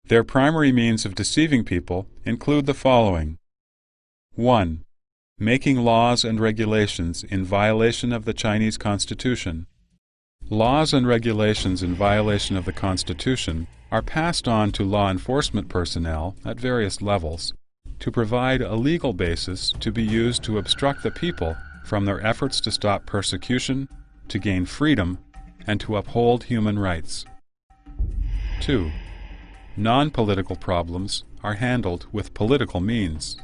[SPEAKER 1] Their primary means of deceiving people include the following. 1. Making laws and regulations in violation of the Chinese Constitution. Laws and regulations in violation of the Constitution are passed on to law enforcement personnel at various levels to provide a legal basis to be used to obstruct the people from their efforts to stop persecution, to gain freedom, and to uphold human rights. 2. Non-political problems are handled with political means.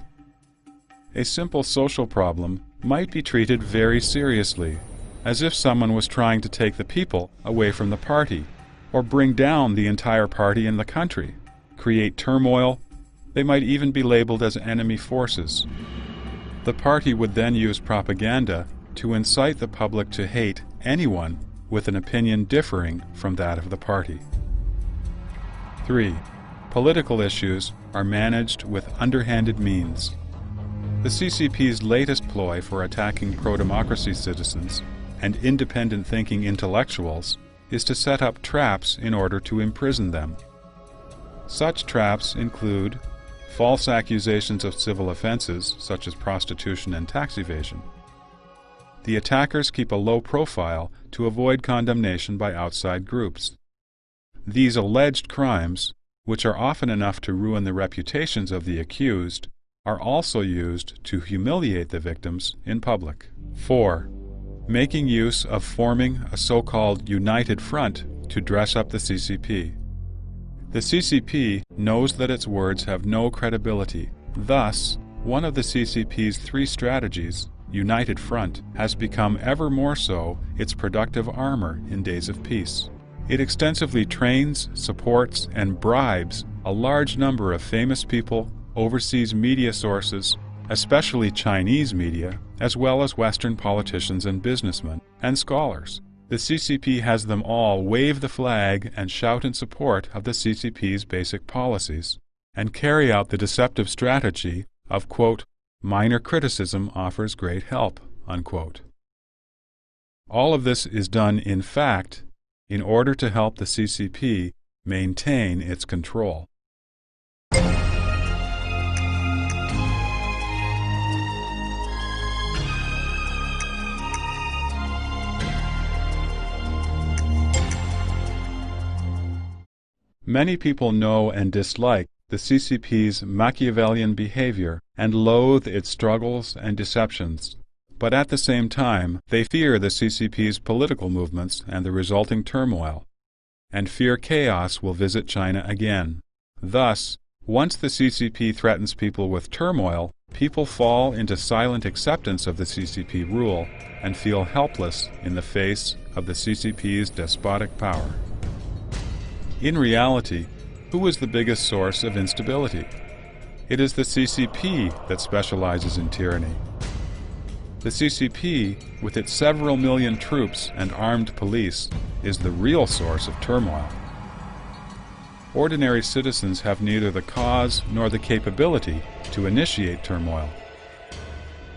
[SPEAKER 1] A simple social problem might be treated very seriously, as if someone was trying to take the people away from the party, or bring down the entire party in the country, create turmoil. They might even be labeled as enemy forces. The party would then use propaganda to incite the public to hate anyone with an opinion differing from that of the party. 3. Political issues are managed with underhanded means. The CCP's latest ploy for attacking pro-democracy citizens and independent-thinking intellectuals is to set up traps in order to imprison them. Such traps include false accusations of civil offenses such as prostitution and tax evasion. The attackers keep a low profile to avoid condemnation by outside groups. These alleged crimes, which are often enough to ruin the reputations of the accused, are also used to humiliate the victims in public. 4. Making use of forming a so-called united front to dress up the CCP. The CCP knows that its words have no credibility. Thus, one of the CCP's 3 strategies, United Front, has become ever more so its productive armor in days of peace. It extensively trains, supports, and bribes a large number of famous people, overseas media sources, especially Chinese media, as well as Western politicians and businessmen, and scholars. The CCP has them all wave the flag and shout in support of the CCP's basic policies, and carry out the deceptive strategy of, quote, minor criticism offers great help, unquote. All of this is done, in fact, in order to help the CCP maintain its control. Many people know and dislike the CCP's Machiavellian behavior and loathe its struggles and deceptions, but at the same time they fear the CCP's political movements and the resulting turmoil, and fear chaos will visit China again. Thus, once the CCP threatens people with turmoil, people fall into silent acceptance of the CCP rule and feel helpless in the face of the CCP's despotic power. In reality, who is the biggest source of instability? It is the CCP that specializes in tyranny. The CCP, with its several million troops and armed police, is the real source of turmoil. Ordinary citizens have neither the cause nor the capability to initiate turmoil.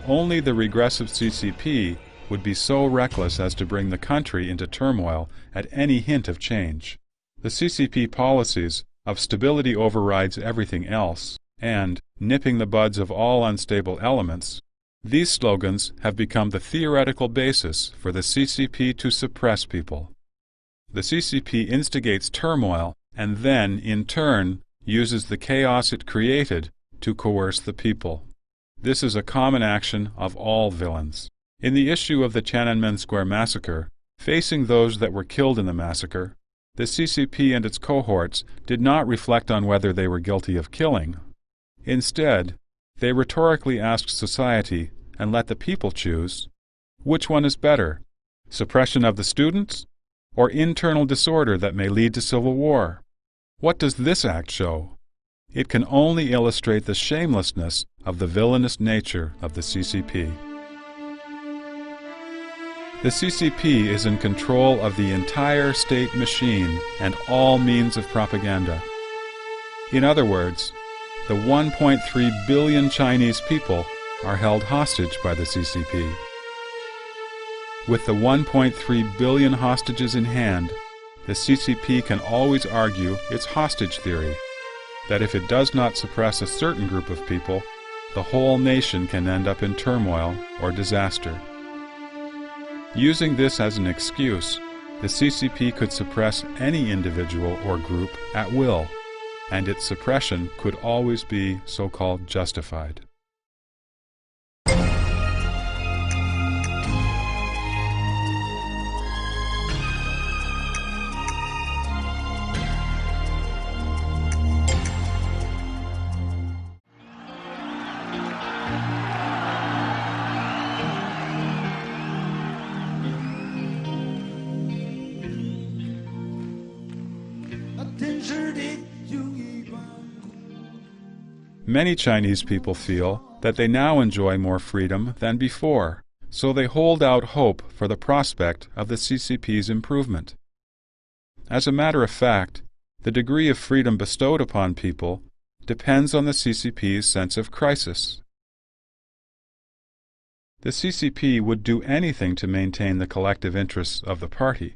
[SPEAKER 1] Only the regressive CCP would be so reckless as to bring the country into turmoil at any hint of change. The CCP policies of stability overrides everything else and nipping the buds of all unstable elements, these slogans have become the theoretical basis for the CCP to suppress people. The CCP instigates turmoil and then, in turn, uses the chaos it created to coerce the people. This is a common action of all villains. In the issue of the Tiananmen Square massacre, facing those that were killed in the massacre, the CCP and its cohorts did not reflect on whether they were guilty of killing. Instead, they rhetorically asked society, and let the people choose, which one is better, suppression of the students, or internal disorder that may lead to civil war? What does this act show? It can only illustrate the shamelessness of the villainous nature of the CCP. The CCP is in control of the entire state machine and all means of propaganda. In other words, the 1.3 billion Chinese people are held hostage by the CCP. With the 1.3 billion hostages in hand, the CCP can always argue its hostage theory, that if it does not suppress a certain group of people, the whole nation can end up in turmoil or disaster. Using this as an excuse, the CCP could suppress any individual or group at will, and its suppression could always be so-called justified. Many Chinese people feel that they now enjoy more freedom than before, so they hold out hope for the prospect of the CCP's improvement. As a matter of fact, the degree of freedom bestowed upon people depends on the CCP's sense of crisis. The CCP would do anything to maintain the collective interests of the party,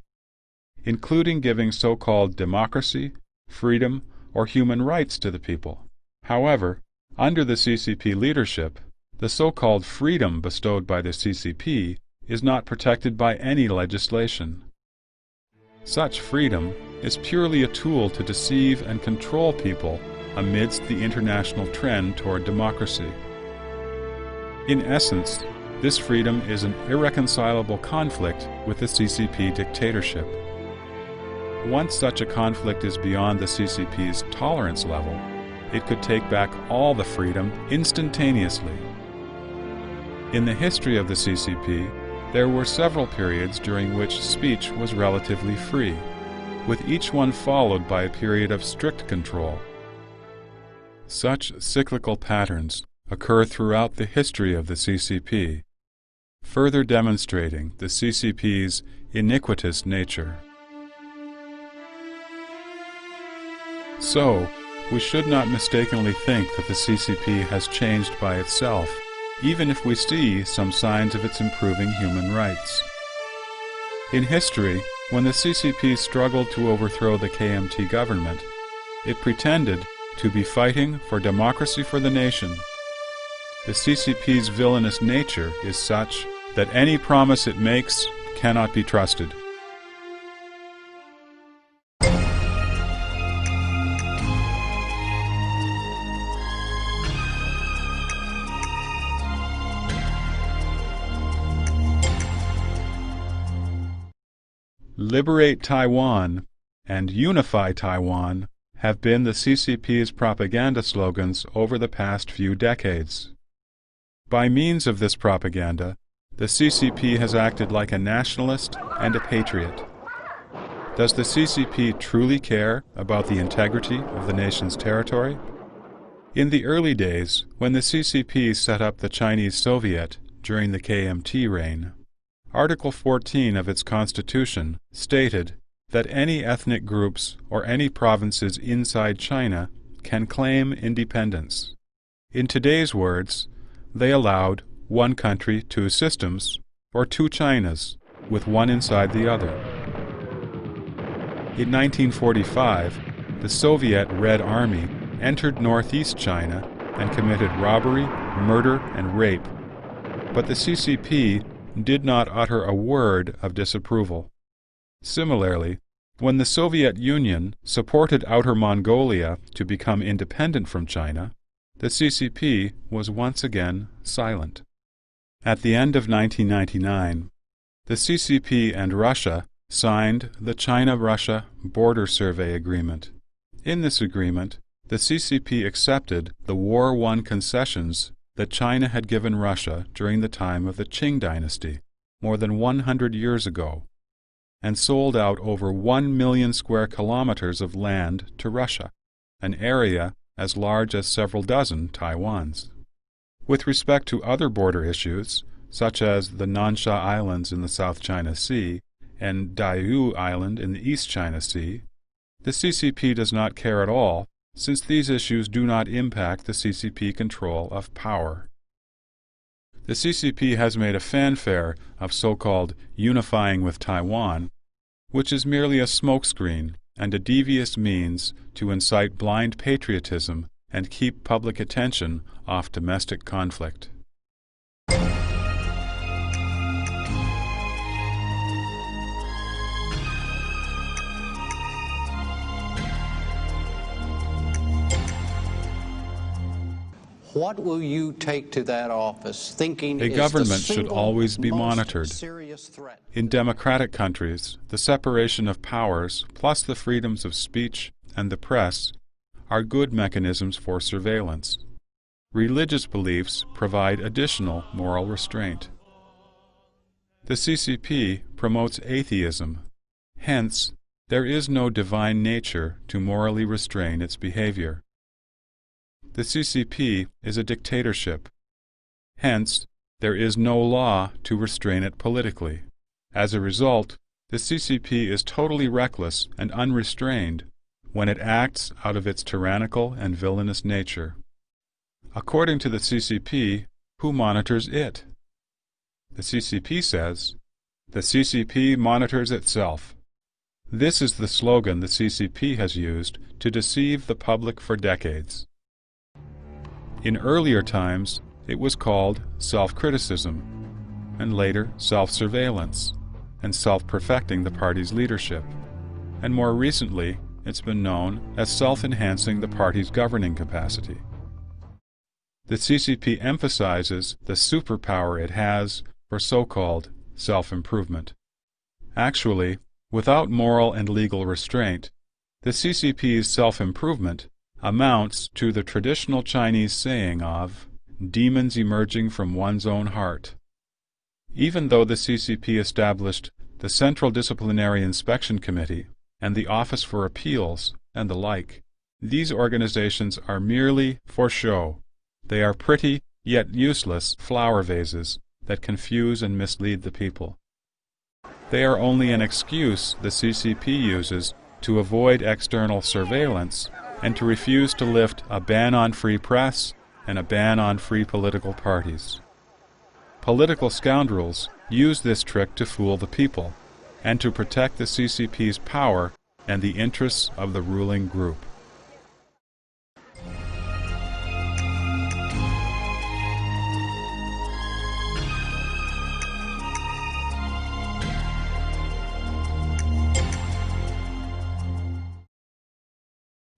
[SPEAKER 1] including giving so-called democracy, freedom, or human rights to the people. However, under the CCP leadership, the so-called freedom bestowed by the CCP is not protected by any legislation. Such freedom is purely a tool to deceive and control people amidst the international trend toward democracy. In essence, this freedom is an irreconcilable conflict with the CCP dictatorship. Once such a conflict is beyond the CCP's tolerance level, it could take back all the freedom instantaneously. In the history of the CCP, there were several periods during which speech was relatively free, with each one followed by a period of strict control. Such cyclical patterns occur throughout the history of the CCP, further demonstrating the CCP's iniquitous nature. So, we should not mistakenly think that the CCP has changed by itself, even if we see some signs of its improving human rights. In history, when the CCP struggled to overthrow the KMT government, it pretended to be fighting for democracy for the nation. The CCP's villainous nature is such that any promise it makes cannot be trusted. Liberate Taiwan and Unify Taiwan have been the CCP's propaganda slogans over the past few decades. By means of this propaganda, the CCP has acted like a nationalist and a patriot. Does the CCP truly care about the integrity of the nation's territory? In the early days, when the CCP set up the Chinese Soviet during the KMT reign, Article 14 of its constitution stated that any ethnic groups or any provinces inside China can claim independence. In today's words, they allowed one country, two systems, or two Chinas, with one inside the other. In 1945, the Soviet Red Army entered northeast China and committed robbery, murder, and rape, but the CCP did not utter a word of disapproval. Similarly, when the Soviet Union supported Outer Mongolia to become independent from China, the CCP was once again silent. At the end of 1999, the CCP and Russia signed the China-Russia Border Survey Agreement. In this agreement, the CCP accepted the war-won concessions that China had given Russia during the time of the Qing dynasty, more than 100 years ago, and sold out over 1 million square kilometers of land to Russia, an area as large as several dozen Taiwans. With respect to other border issues, such as the Nansha Islands in the South China Sea and Diaoyu Island in the East China Sea, the CCP does not care at all, since these issues do not impact the CCP control of power. The CCP has made a fanfare of so-called unifying with Taiwan, which is merely a smokescreen and a devious means to incite blind patriotism and keep public attention off domestic conflict.
[SPEAKER 3] What will you take to that office thinking
[SPEAKER 1] A government should always be monitored. In democratic countries, the separation of powers plus the freedoms of speech and the press are good mechanisms for surveillance. Religious beliefs provide additional moral restraint. The CCP promotes atheism. Hence, there is no divine nature to morally restrain its behavior. The CCP is a dictatorship. Hence, there is no law to restrain it politically. As a result, the CCP is totally reckless and unrestrained when it acts out of its tyrannical and villainous nature. According to the CCP, who monitors it? The CCP says, "The CCP monitors itself." This is the slogan the CCP has used to deceive the public for decades. In earlier times, it was called self-criticism, and later self-surveillance, and self-perfecting the party's leadership, and more recently, it's been known as self-enhancing the party's governing capacity. The CCP emphasizes the superpower it has for so-called self-improvement. Actually, without moral and legal restraint, the CCP's self-improvement amounts to the traditional Chinese saying of demons emerging from one's own heart. Even though the CCP established the Central Disciplinary Inspection Committee and the Office for Appeals and the like, these organizations are merely for show. They are pretty, yet useless, flower vases that confuse and mislead the people. They are only an excuse the CCP uses to avoid external surveillance and to refuse to lift a ban on free press and a ban on free political parties. Political scoundrels use this trick to fool the people and to protect the CCP's power and the interests of the ruling group.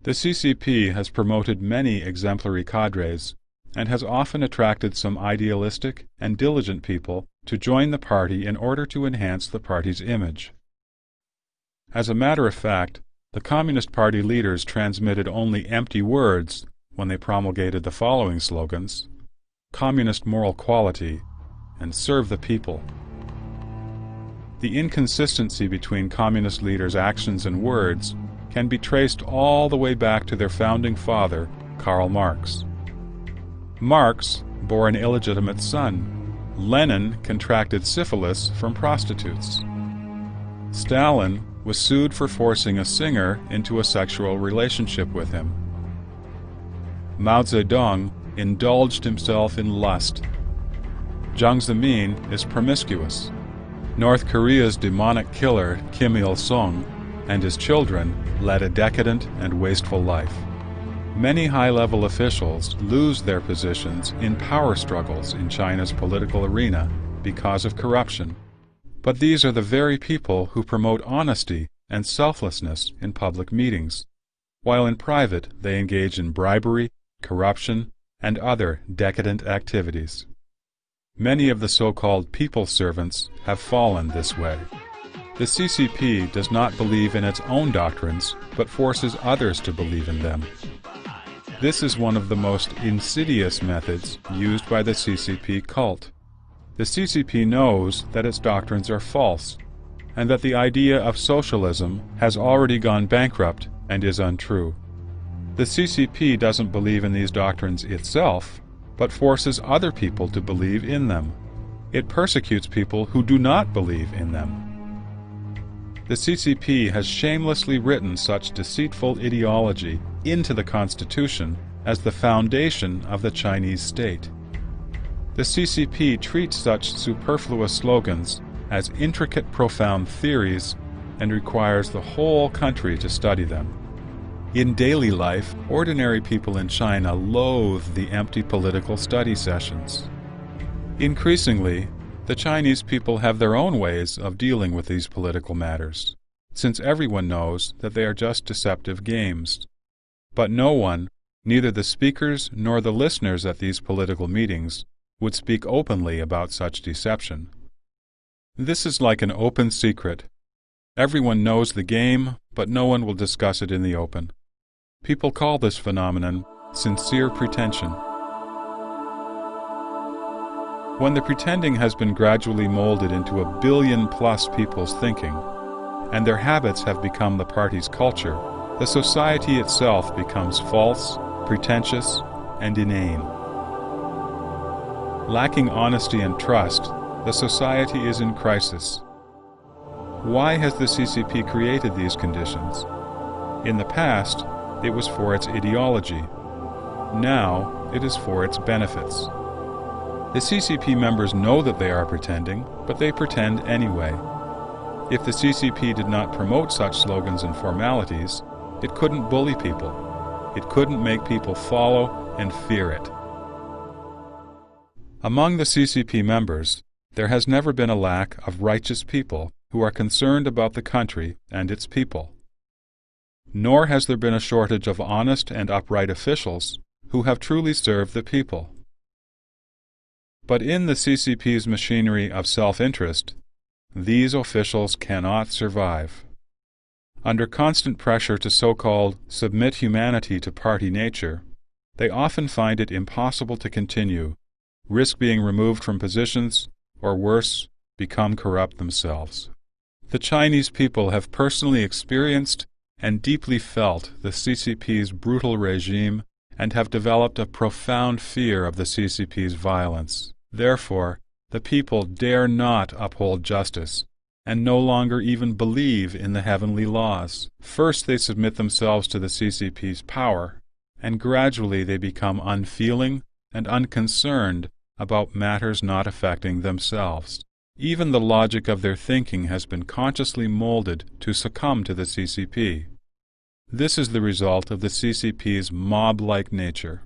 [SPEAKER 1] The CCP has promoted many exemplary cadres and has often attracted some idealistic and diligent people to join the party in order to enhance the party's image. As a matter of fact, the Communist Party leaders transmitted only empty words when they promulgated the following slogans: Communist moral quality and serve the people. The inconsistency between Communist leaders' actions and words can be traced all the way back to their founding father, Karl Marx. Marx bore an illegitimate son. Lenin contracted syphilis from prostitutes. Stalin was sued for forcing a singer into a sexual relationship with him. Mao Zedong indulged himself in lust. Jiang Zemin is promiscuous. North Korea's demonic killer Kim Il-sung and his children led a decadent and wasteful life. Many high-level officials lose their positions in power struggles in China's political arena because of corruption. But these are the very people who promote honesty and selflessness in public meetings, while in private they engage in bribery, corruption, and other decadent activities. Many of the so-called people servants have fallen this way. The CCP does not believe in its own doctrines, but forces others to believe in them. This is one of the most insidious methods used by the CCP cult. The CCP knows that its doctrines are false, and that the idea of socialism has already gone bankrupt and is untrue. The CCP doesn't believe in these doctrines itself, but forces other people to believe in them. It persecutes people who do not believe in them. The CCP has shamelessly written such deceitful ideology into the Constitution as the foundation of the Chinese state. The CCP treats such superfluous slogans as intricate, profound theories and requires the whole country to study them. In daily life, ordinary people in China loathe the empty political study sessions. Increasingly, the Chinese people have their own ways of dealing with these political matters, since everyone knows that they are just deceptive games. But no one, neither the speakers nor the listeners at these political meetings, would speak openly about such deception. This is like an open secret. Everyone knows the game, but no one will discuss it in the open. People call this phenomenon sincere pretension. When the pretending has been gradually molded into 1 billion-plus people's thinking, and their habits have become the party's culture, the society itself becomes false, pretentious, and inane. Lacking honesty and trust, the society is in crisis. Why has the CCP created these conditions? In the past, it was for its ideology. Now, it is for its benefits. The CCP members know that they are pretending, but they pretend anyway. If the CCP did not promote such slogans and formalities, it couldn't bully people. It couldn't make people follow and fear it. Among the CCP members, there has never been a lack of righteous people who are concerned about the country and its people. Nor has there been a shortage of honest and upright officials who have truly served the people. But in the CCP's machinery of self-interest, these officials cannot survive. Under constant pressure to so-called submit humanity to party nature, they often find it impossible to continue, risk being removed from positions, or worse, become corrupt themselves. The Chinese people have personally experienced and deeply felt the CCP's brutal regime and have developed a profound fear of the CCP's violence. Therefore, the people dare not uphold justice and no longer even believe in the heavenly laws. First they submit themselves to the CCP's power, and gradually they become unfeeling and unconcerned about matters not affecting themselves. Even the logic of their thinking has been consciously molded to succumb to the CCP. This is the result of the CCP's mob-like nature.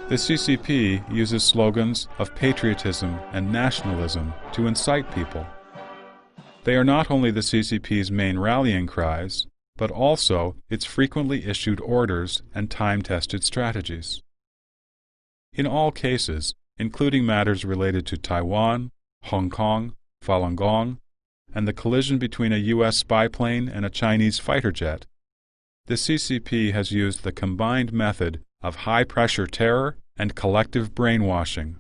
[SPEAKER 1] The CCP uses slogans of patriotism and nationalism to incite people. They are not only the CCP's main rallying cries, but also its frequently issued orders and time-tested strategies. In all cases, including matters related to Taiwan, Hong Kong, Falun Gong, and the collision between a U.S. spy plane and a Chinese fighter jet, the CCP has used the combined method of high-pressure terror and collective brainwashing,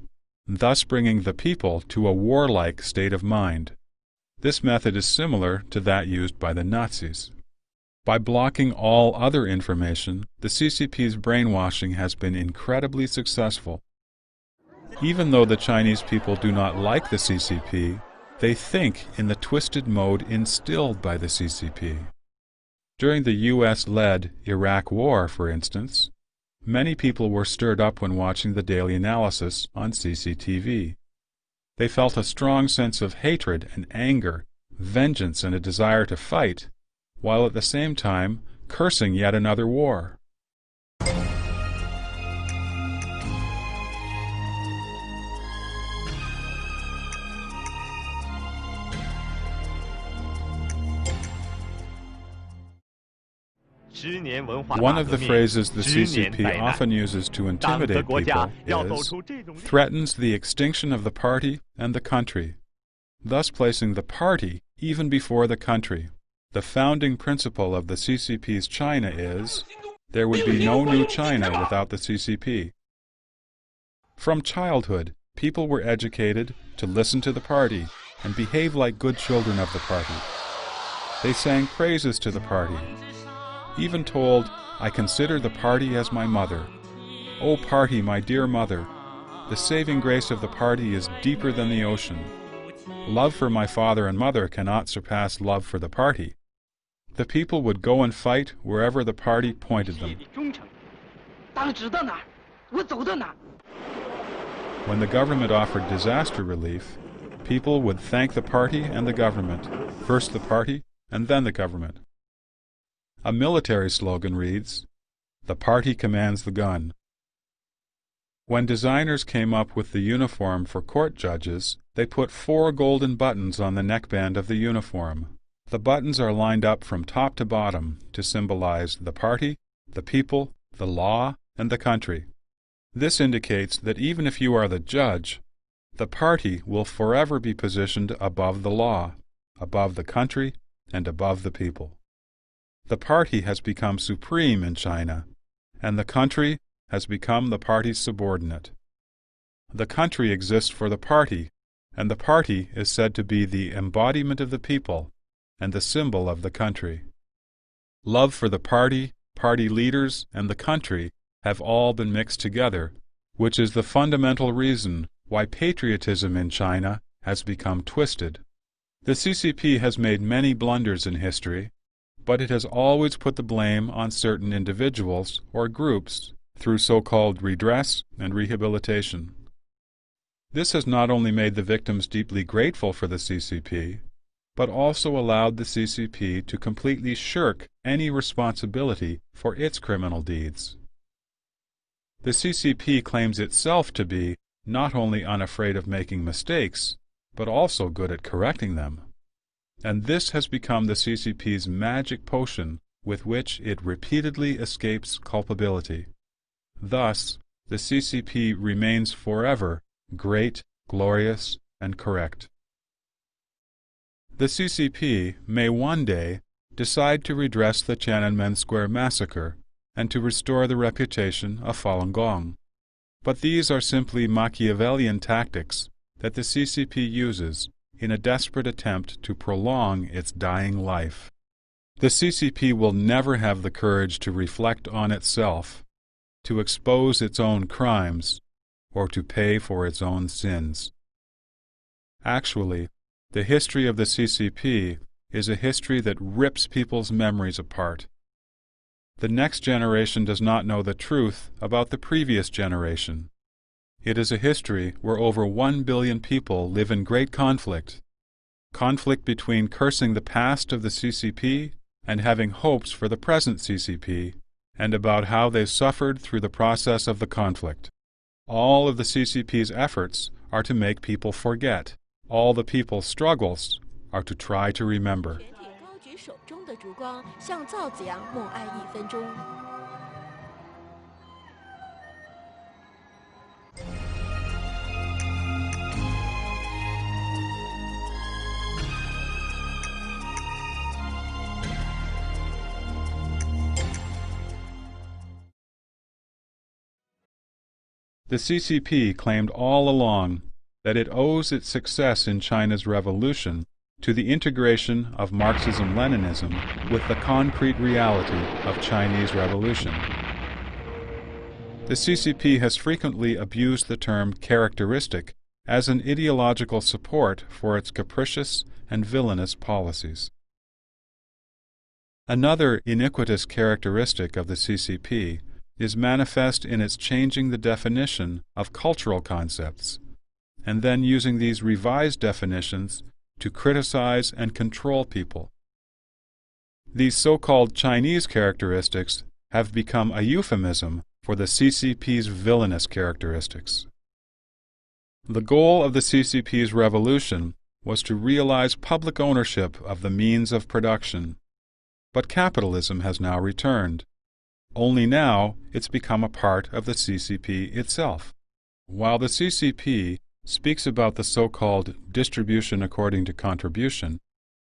[SPEAKER 1] thus bringing the people to a warlike state of mind. This method is similar to that used by the Nazis. By blocking all other information, the CCP's brainwashing has been incredibly successful. Even though the Chinese people do not like the CCP, they think in the twisted mode instilled by the CCP. During the U.S.-led Iraq War, for instance, many people were stirred up when watching the daily analysis on CCTV. They felt a strong sense of hatred and anger, vengeance and a desire to fight, while at the same time cursing yet another war. One of the phrases the CCP often uses to intimidate people is, threatens the extinction of the party and the country, thus placing the party even before the country. The founding principle of the CCP's China is, there would be no new China without the CCP. From childhood, people were educated to listen to the party and behave like good children of the party. They sang praises to the party, even told, I consider the party as my mother. O party, my dear mother, the saving grace of the party is deeper than the ocean. Love for my father and mother cannot surpass love for the party. The people would go and fight wherever the party pointed them. When the government offered disaster relief, people would thank the party and the government, first the party and then the government. A military slogan reads, "The party commands the gun." When designers came up with the uniform for court judges, they put 4 golden buttons on the neckband of the uniform. The buttons are lined up from top to bottom to symbolize the party, the people, the law, and the country. This indicates that even if you are the judge, the party will forever be positioned above the law, above the country, and above the people. The party has become supreme in China, and the country has become the party's subordinate. The country exists for the party, and the party is said to be the embodiment of the people and the symbol of the country. Love for the party, party leaders, and the country have all been mixed together, which is the fundamental reason why patriotism in China has become twisted. The CCP has made many blunders in history, but it has always put the blame on certain individuals or groups through so-called redress and rehabilitation. This has not only made the victims deeply grateful for the CCP, but also allowed the CCP to completely shirk any responsibility for its criminal deeds. The CCP claims itself to be not only unafraid of making mistakes, but also good at correcting them. And this has become the CCP's magic potion with which it repeatedly escapes culpability. Thus, the CCP remains forever great, glorious, and correct. The CCP may one day decide to redress the Tiananmen Square massacre and to restore the reputation of Falun Gong. But these are simply Machiavellian tactics that the CCP uses in a desperate attempt to prolong its dying life. The CCP will never have the courage to reflect on itself, to expose its own crimes, or to pay for its own sins. Actually, the history of the CCP is a history that rips people's memories apart. The next generation does not know the truth about the previous generation. It is a history where over 1 billion people live in great conflict. Conflict between cursing the past of the CCP and having hopes for the present CCP, and about how they suffered through the process of the conflict. All of the CCP's efforts are to make people forget. All the people's struggles are to try to remember. The CCP claimed all along that it owes its success in China's revolution to the integration of Marxism-Leninism with the concrete reality of Chinese revolution. The CCP has frequently abused the term characteristic as an ideological support for its capricious and villainous policies. Another iniquitous characteristic of the CCP is manifest in its changing the definition of cultural concepts, and then using these revised definitions to criticize and control people. These so-called Chinese characteristics have become a euphemism for the CCP's villainous characteristics. The goal of the CCP's revolution was to realize public ownership of the means of production, but capitalism has now returned. Only now it's become a part of the CCP itself. While the CCP speaks about the so-called distribution according to contribution,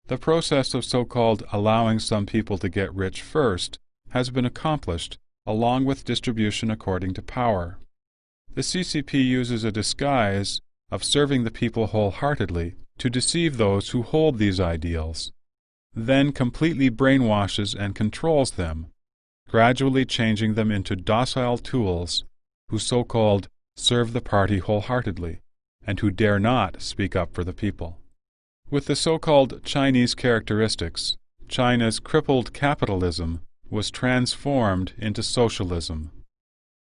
[SPEAKER 1] the process of so-called allowing some people to get rich first has been accomplished along with distribution according to power. The CCP uses a disguise of serving the people wholeheartedly to deceive those who hold these ideals, then completely brainwashes and controls them, gradually changing them into docile tools who so-called serve the party wholeheartedly and who dare not speak up for the people. With the so-called Chinese characteristics, China's crippled capitalism was transformed into socialism.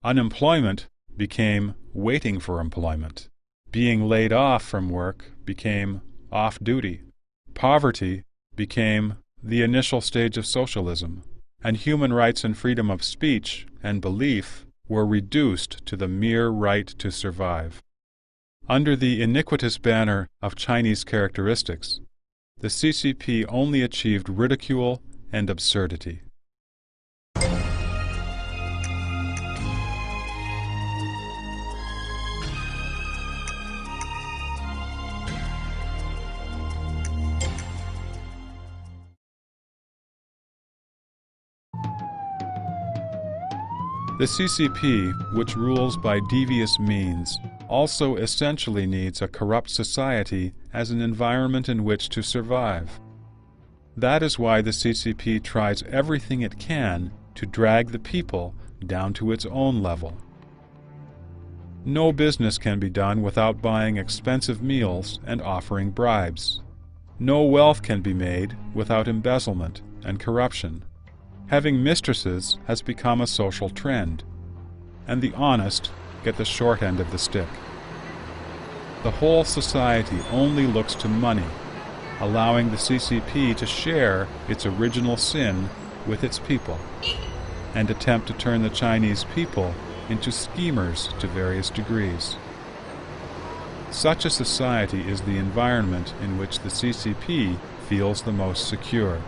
[SPEAKER 1] Unemployment became waiting for employment. Being laid off from work became off-duty. Poverty became the initial stage of socialism, and human rights and freedom of speech and belief were reduced to the mere right to survive. Under the iniquitous banner of Chinese characteristics, the CCP only achieved ridicule and absurdity. The CCP, which rules by devious means, also essentially needs a corrupt society as an environment in which to survive. That is why the CCP tries everything it can to drag the people down to its own level. No business can be done without buying expensive meals and offering bribes. No wealth can be made without embezzlement and corruption. Having mistresses has become a social trend, and the honest get the short end of the stick. The whole society only looks to money, allowing the CCP to share its original sin with its people, and attempt to turn the Chinese people into schemers to various degrees. Such a society is the environment in which the CCP feels the most secure.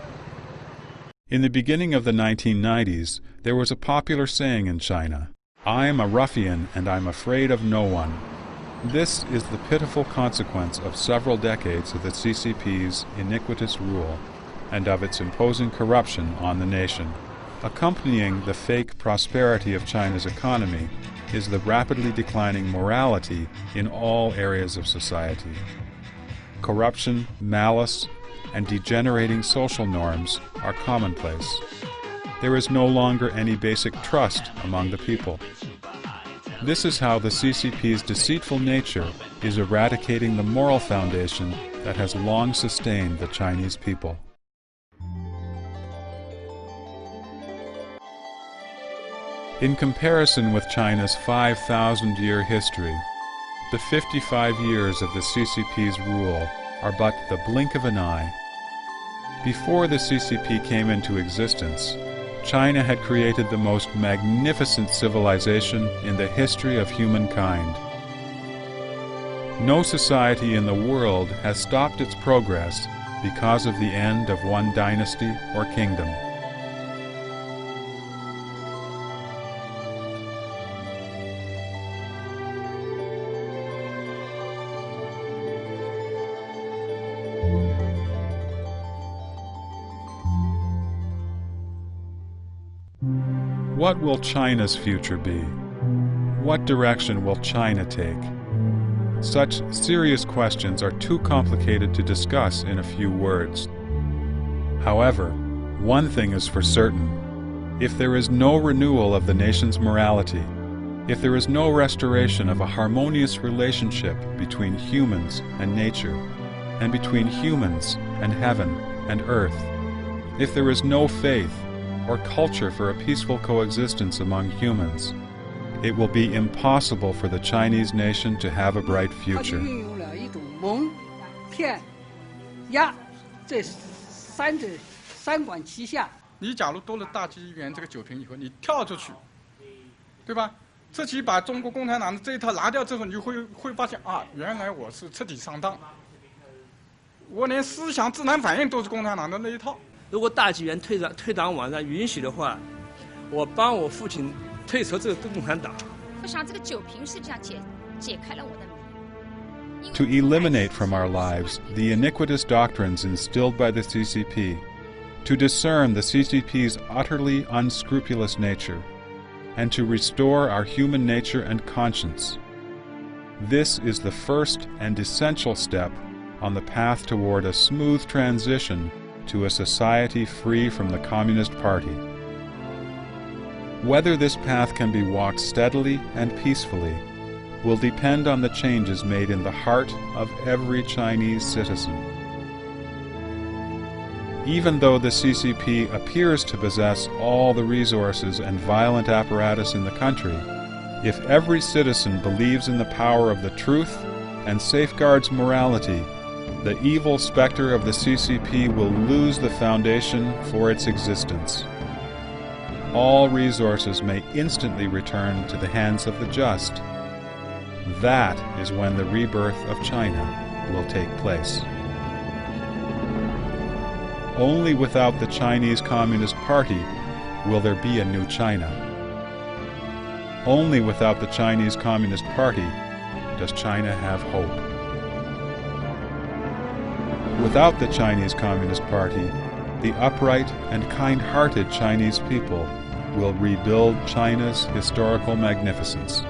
[SPEAKER 1] In the beginning of the 1990s, there was a popular saying in China, "I am a ruffian and I'm afraid of no one." This is the pitiful consequence of several decades of the CCP's iniquitous rule and of its imposing corruption on the nation. Accompanying the fake prosperity of China's economy is the rapidly declining morality in all areas of society. Corruption, malice, and degenerating social norms are commonplace. There is no longer any basic trust among the people. This is how the CCP's deceitful nature is eradicating the moral foundation that has long sustained the Chinese people. In comparison with China's 5,000-year history, the 55 years of the CCP's rule are but the blink of an eye. Before the CCP came into existence, China had created the most magnificent civilization in the history of humankind. No society in the world has stopped its progress because of the end of one dynasty or kingdom. What will China's future be? What direction will China take? Such serious questions are too complicated to discuss in a few words. However, one thing is for certain. If there is no renewal of the nation's morality, if there is no restoration of a harmonious relationship between humans and nature, and between humans and heaven and earth, if there is no faith or culture for a peaceful coexistence among humans, it will be impossible for the Chinese nation to have a bright future.
[SPEAKER 4] 三管齐下。你假如夺了大纪元这个酒瓶以后，你跳出去，对吧？自己把中国共产党的这一套拿掉之后，你会发现啊，原来我是彻底上当，我连思想自然反应都是共产党的那一套。如果大纪元退党网上允许的话，我帮我父亲退出这个共产党。
[SPEAKER 5] 我想这个酒瓶实际上解开了我的谜。
[SPEAKER 1] To eliminate from our lives the iniquitous doctrines instilled by the CCP, to discern the CCP's utterly unscrupulous nature, and to restore our human nature and conscience. This is the first and essential step on the path toward a smooth transition to a society free from the Communist Party. Whether this path can be walked steadily and peacefully will depend on the changes made in the heart of every Chinese citizen. Even though the CCP appears to possess all the resources and violent apparatus in the country, if every citizen believes in the power of the truth and safeguards morality, the evil specter of the CCP will lose the foundation for its existence. All resources may instantly return to the hands of the just. That is when the rebirth of China will take place. Only without the Chinese Communist Party will there be a new China. Only without the Chinese Communist Party does China have hope. Without the Chinese Communist Party, the upright and kind-hearted Chinese people will rebuild China's historical magnificence.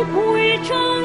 [SPEAKER 6] 归正。